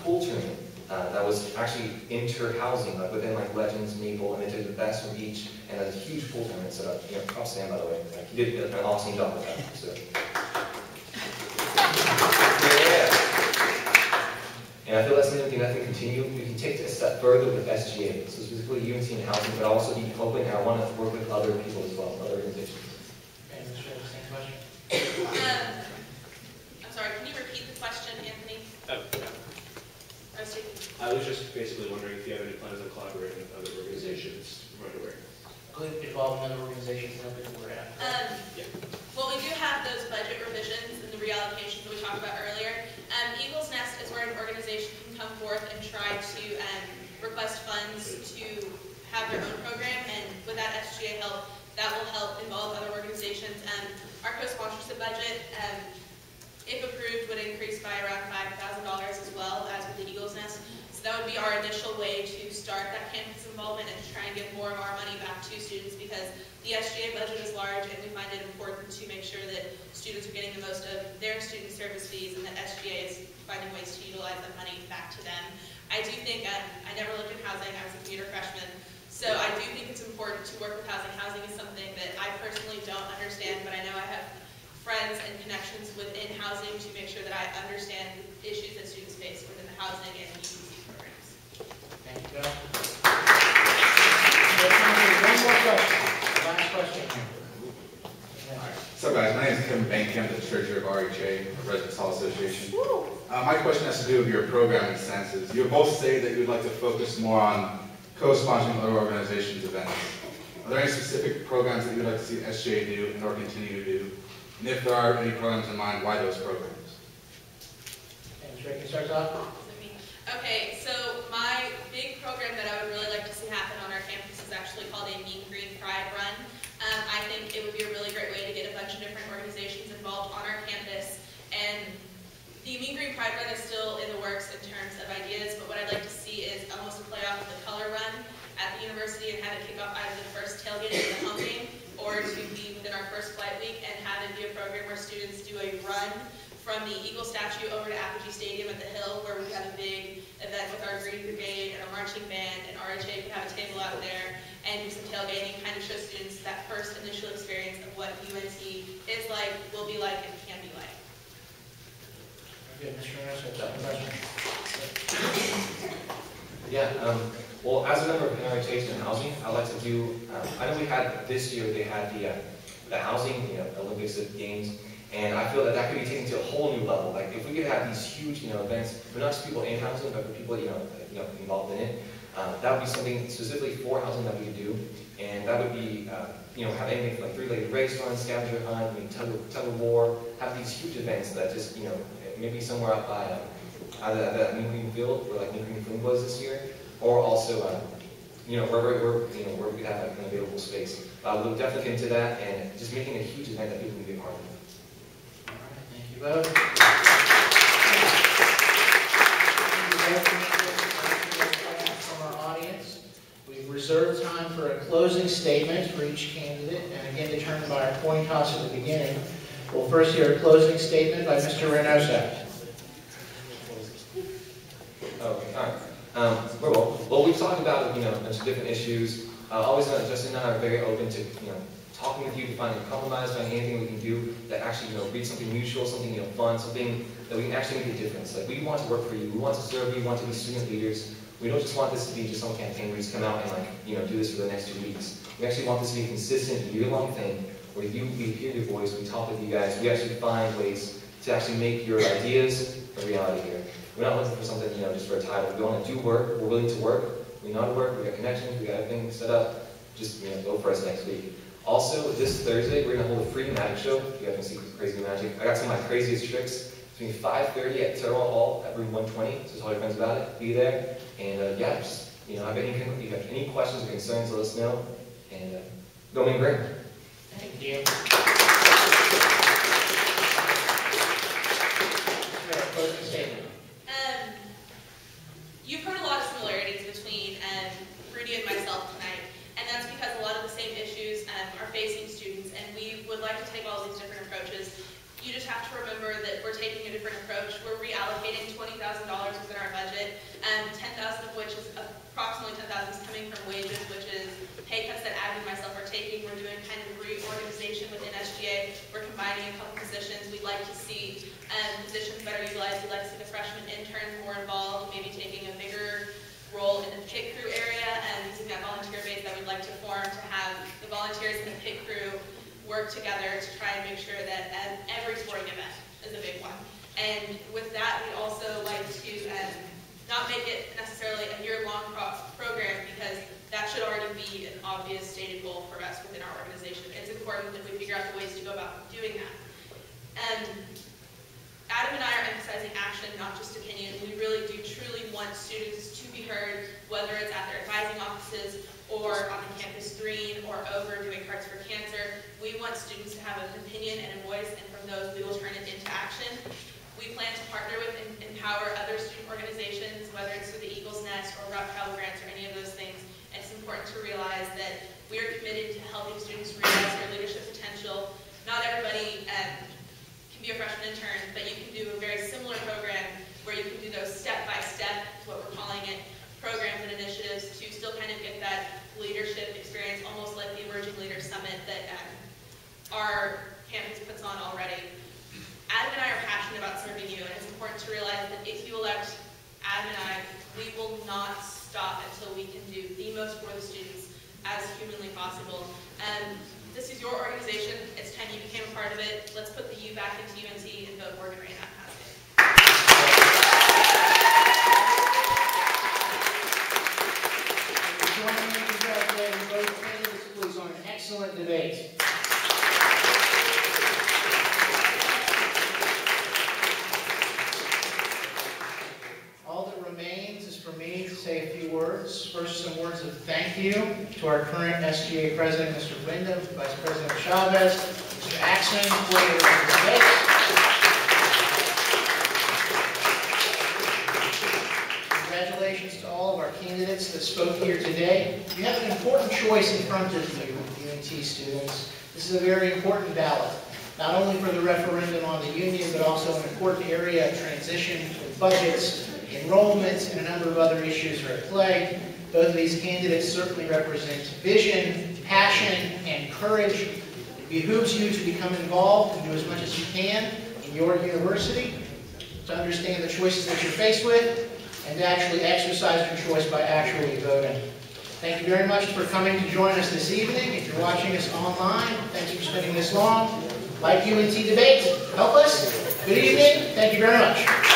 pool tournament that was actually inter-housing, within Legends, Maple, and they took the best from each, and had a huge pool tournament set up. Props to Sam, by the way. He did an awesome job with that. So. Yeah. And I feel that's something that can continue. We can take it a step further with SGA, so specifically UNT and housing, but also be open, and I want to work with other people as well, other organizations. Okay, Mr. Reynoso, same question. I'm sorry, can you repeat the question, Anthony? Oh, yeah. I was just basically wondering if you have any plans on collaborating with other organizations to promote awareness. Involved in other organizations and other where at. Well, we do have those budget revisions and the reallocations that we talked about earlier. Eagle's Nest is where an organization can come forth and try to request funds to have their own program, and with that SGA help, that will help involve other organizations. Our co-sponsorship budget, if approved, would increase by around $5,000 as well as with the Eagle's Nest. So that would be our initial way to start that campus involvement and to try and give more of our money back to students, because the SGA budget is large and we find it important to make sure that students are getting the most of their student service fees and that SGA is finding ways to utilize that money back to them. I do think, I never lived in housing, I was a commuter freshman, so I do think it's important to work with housing. Housing is something that I personally don't understand, but I know I have friends and connections within housing to make sure that I understand the issues that students face within the housing and UPC programs. Tim Bankham, the treasurer of RHA, Residents Hall Association. My question has to do with your programming stances. You both say that you would like to focus more on co-sponsoring other organizations' events. Are there any specific programs that you would like to see SGA do and or continue to do? And if there are any programs in mind, why those programs? And Ricky starts off. Okay, so my big program that I would really like to see happen on our campus is actually called a Mean Green Pride Run. I think it would be a really great way to get a bunch of different organizations involved on our campus. And the Mean Green Pride Run is still in the works in terms of ideas, but what I'd like to see is almost a play off of the color run at the university and have it kick off either the first tailgate of the home game or to be within our first flight week and have it be a program where students do a run from the Eagle statue over to Apogee Stadium at the Hill, where we have a big event with our Green Brigade and our marching band, and RHA could have a table out there and do some tailgating, kind of show students that first initial experience of what UNT is like, will be like, and can be like. Good, Mr. Reynoso, second question. Yeah, well, as a member of NRHA and housing, I'd like to do, I know we had, this year, they had the housing, Olympics Games, and I feel that that could be taken to a whole new level. Like, if we could have these huge, events, for not just people in housing, but for people, involved in it, that would be something specifically for housing that we could do, and that would be, have anything from like three-legged race runs, scavenger hunt, tug of war, have these huge events that just, maybe somewhere up by either at New Green Field, where like New Green Field was this year, or also, where we could have like an available space. We'll definitely get into that, and just making a huge event that people can be a part of. Thank you both. From our audience, we've reserved time for a closing statement for each candidate, and again determined by our coin toss at the beginning. We'll first hear a closing statement by Mr. Reynoso. Okay, all right. Well, we've talked about a bunch of different issues. Always, Justin and I are very open to talking with you to find a compromise, find anything we can do that actually reach something mutual, something fun, something that we can actually make a difference. Like, we want to work for you, we want to serve you, we want to be student leaders. We don't just want this to be just some campaign where you just come out and do this for the next 2 weeks. We actually want this to be a consistent, year-long thing where we hear your voice, we talk with you guys, we actually find ways to actually make your ideas a reality here. We're not looking for something, just for a title. We want to do work, we're willing to work, we know how to work, we got connections, we got everything set up. Just go for us next week. Also, this Thursday, we're going to hold a free magic show. If you guys want to see crazy magic. I got some of my craziest tricks. Between 5:30 at Terrell Hall at room 120. So tell your friends about it. Be there. And just, if you have any questions or concerns, let us know. And go Mean Green. Thank you. Closing statement. You've heard a lot of similarities between Rudy and myself tonight, and that's because a lot of the same issues are facing students, and we would like to take all these different approaches. You just have to remember that we're taking a different approach. We're reallocating $20,000 within our budget, $10,000 of which is approximately $10,000 is coming from wages, which is pay cuts that Abby and myself are taking. We're doing kind of reorganization within SGA. We're combining a couple positions. We'd like to see positions better utilized. We'd like to see the freshman interns more involved, maybe taking a bigger role in the pit crew area and using that volunteer base that we'd like to form to have the volunteers and the pit crew work together to try and make sure that every sporting event is a big one. And with that, we'd also like to not make it necessarily a year-long program, because that should already be an obvious stated goal for us within our organization. It's important that we figure out the ways to go about doing that. Adam and I are emphasizing action, not just opinion. We really do truly want students to be heard, whether it's at their advising offices or on the campus green or over doing Cards for Cancer. We want students to have an opinion and a voice, and from those we will turn it into action. We plan to partner with and empower other student organizations, whether it's through the Eagles Nest or Route Travel Grants or any of those things. And it's important to realize that we are committed to helping students realize their leadership potential. Not everybody can be a freshman intern, but you can do a very similar program where you can do those step-by-step, what we're calling it, programs and initiatives to still kind of get that leadership experience, almost like the Emerging Leaders Summit that our campus puts on already. Adam and I are passionate about serving you, and it's important to realize that if you elect Adam and I, we will not stop until we can do the most for the students as humanly possible. This is your organization. It's time you became a part of it. Let's put the U back into UNT and vote Morgan Ray Adam Hasley. Join me in congratulating both candidates, please, on an excellent debate. All that remains is for me to say a few words. First, some words of thank you to our current SGA President, Mr. Wyndham, Vice President Chavez, Mr. Axman, for your debate. Congratulations to all of our candidates that spoke here today. You have an important choice in front of you, UNT students. This is a very important ballot, not only for the referendum on the union, but also an important area of transition with budgets, enrollments, and a number of other issues are at play. Both of these candidates certainly represent vision, passion, and courage. It behooves you to become involved and do as much as you can in your university, to understand the choices that you're faced with, and to actually exercise your choice by actually voting. Thank you very much for coming to join us this evening. If you're watching us online, thank you for spending this long. Like UNT Debate, help us. Good evening. Thank you very much.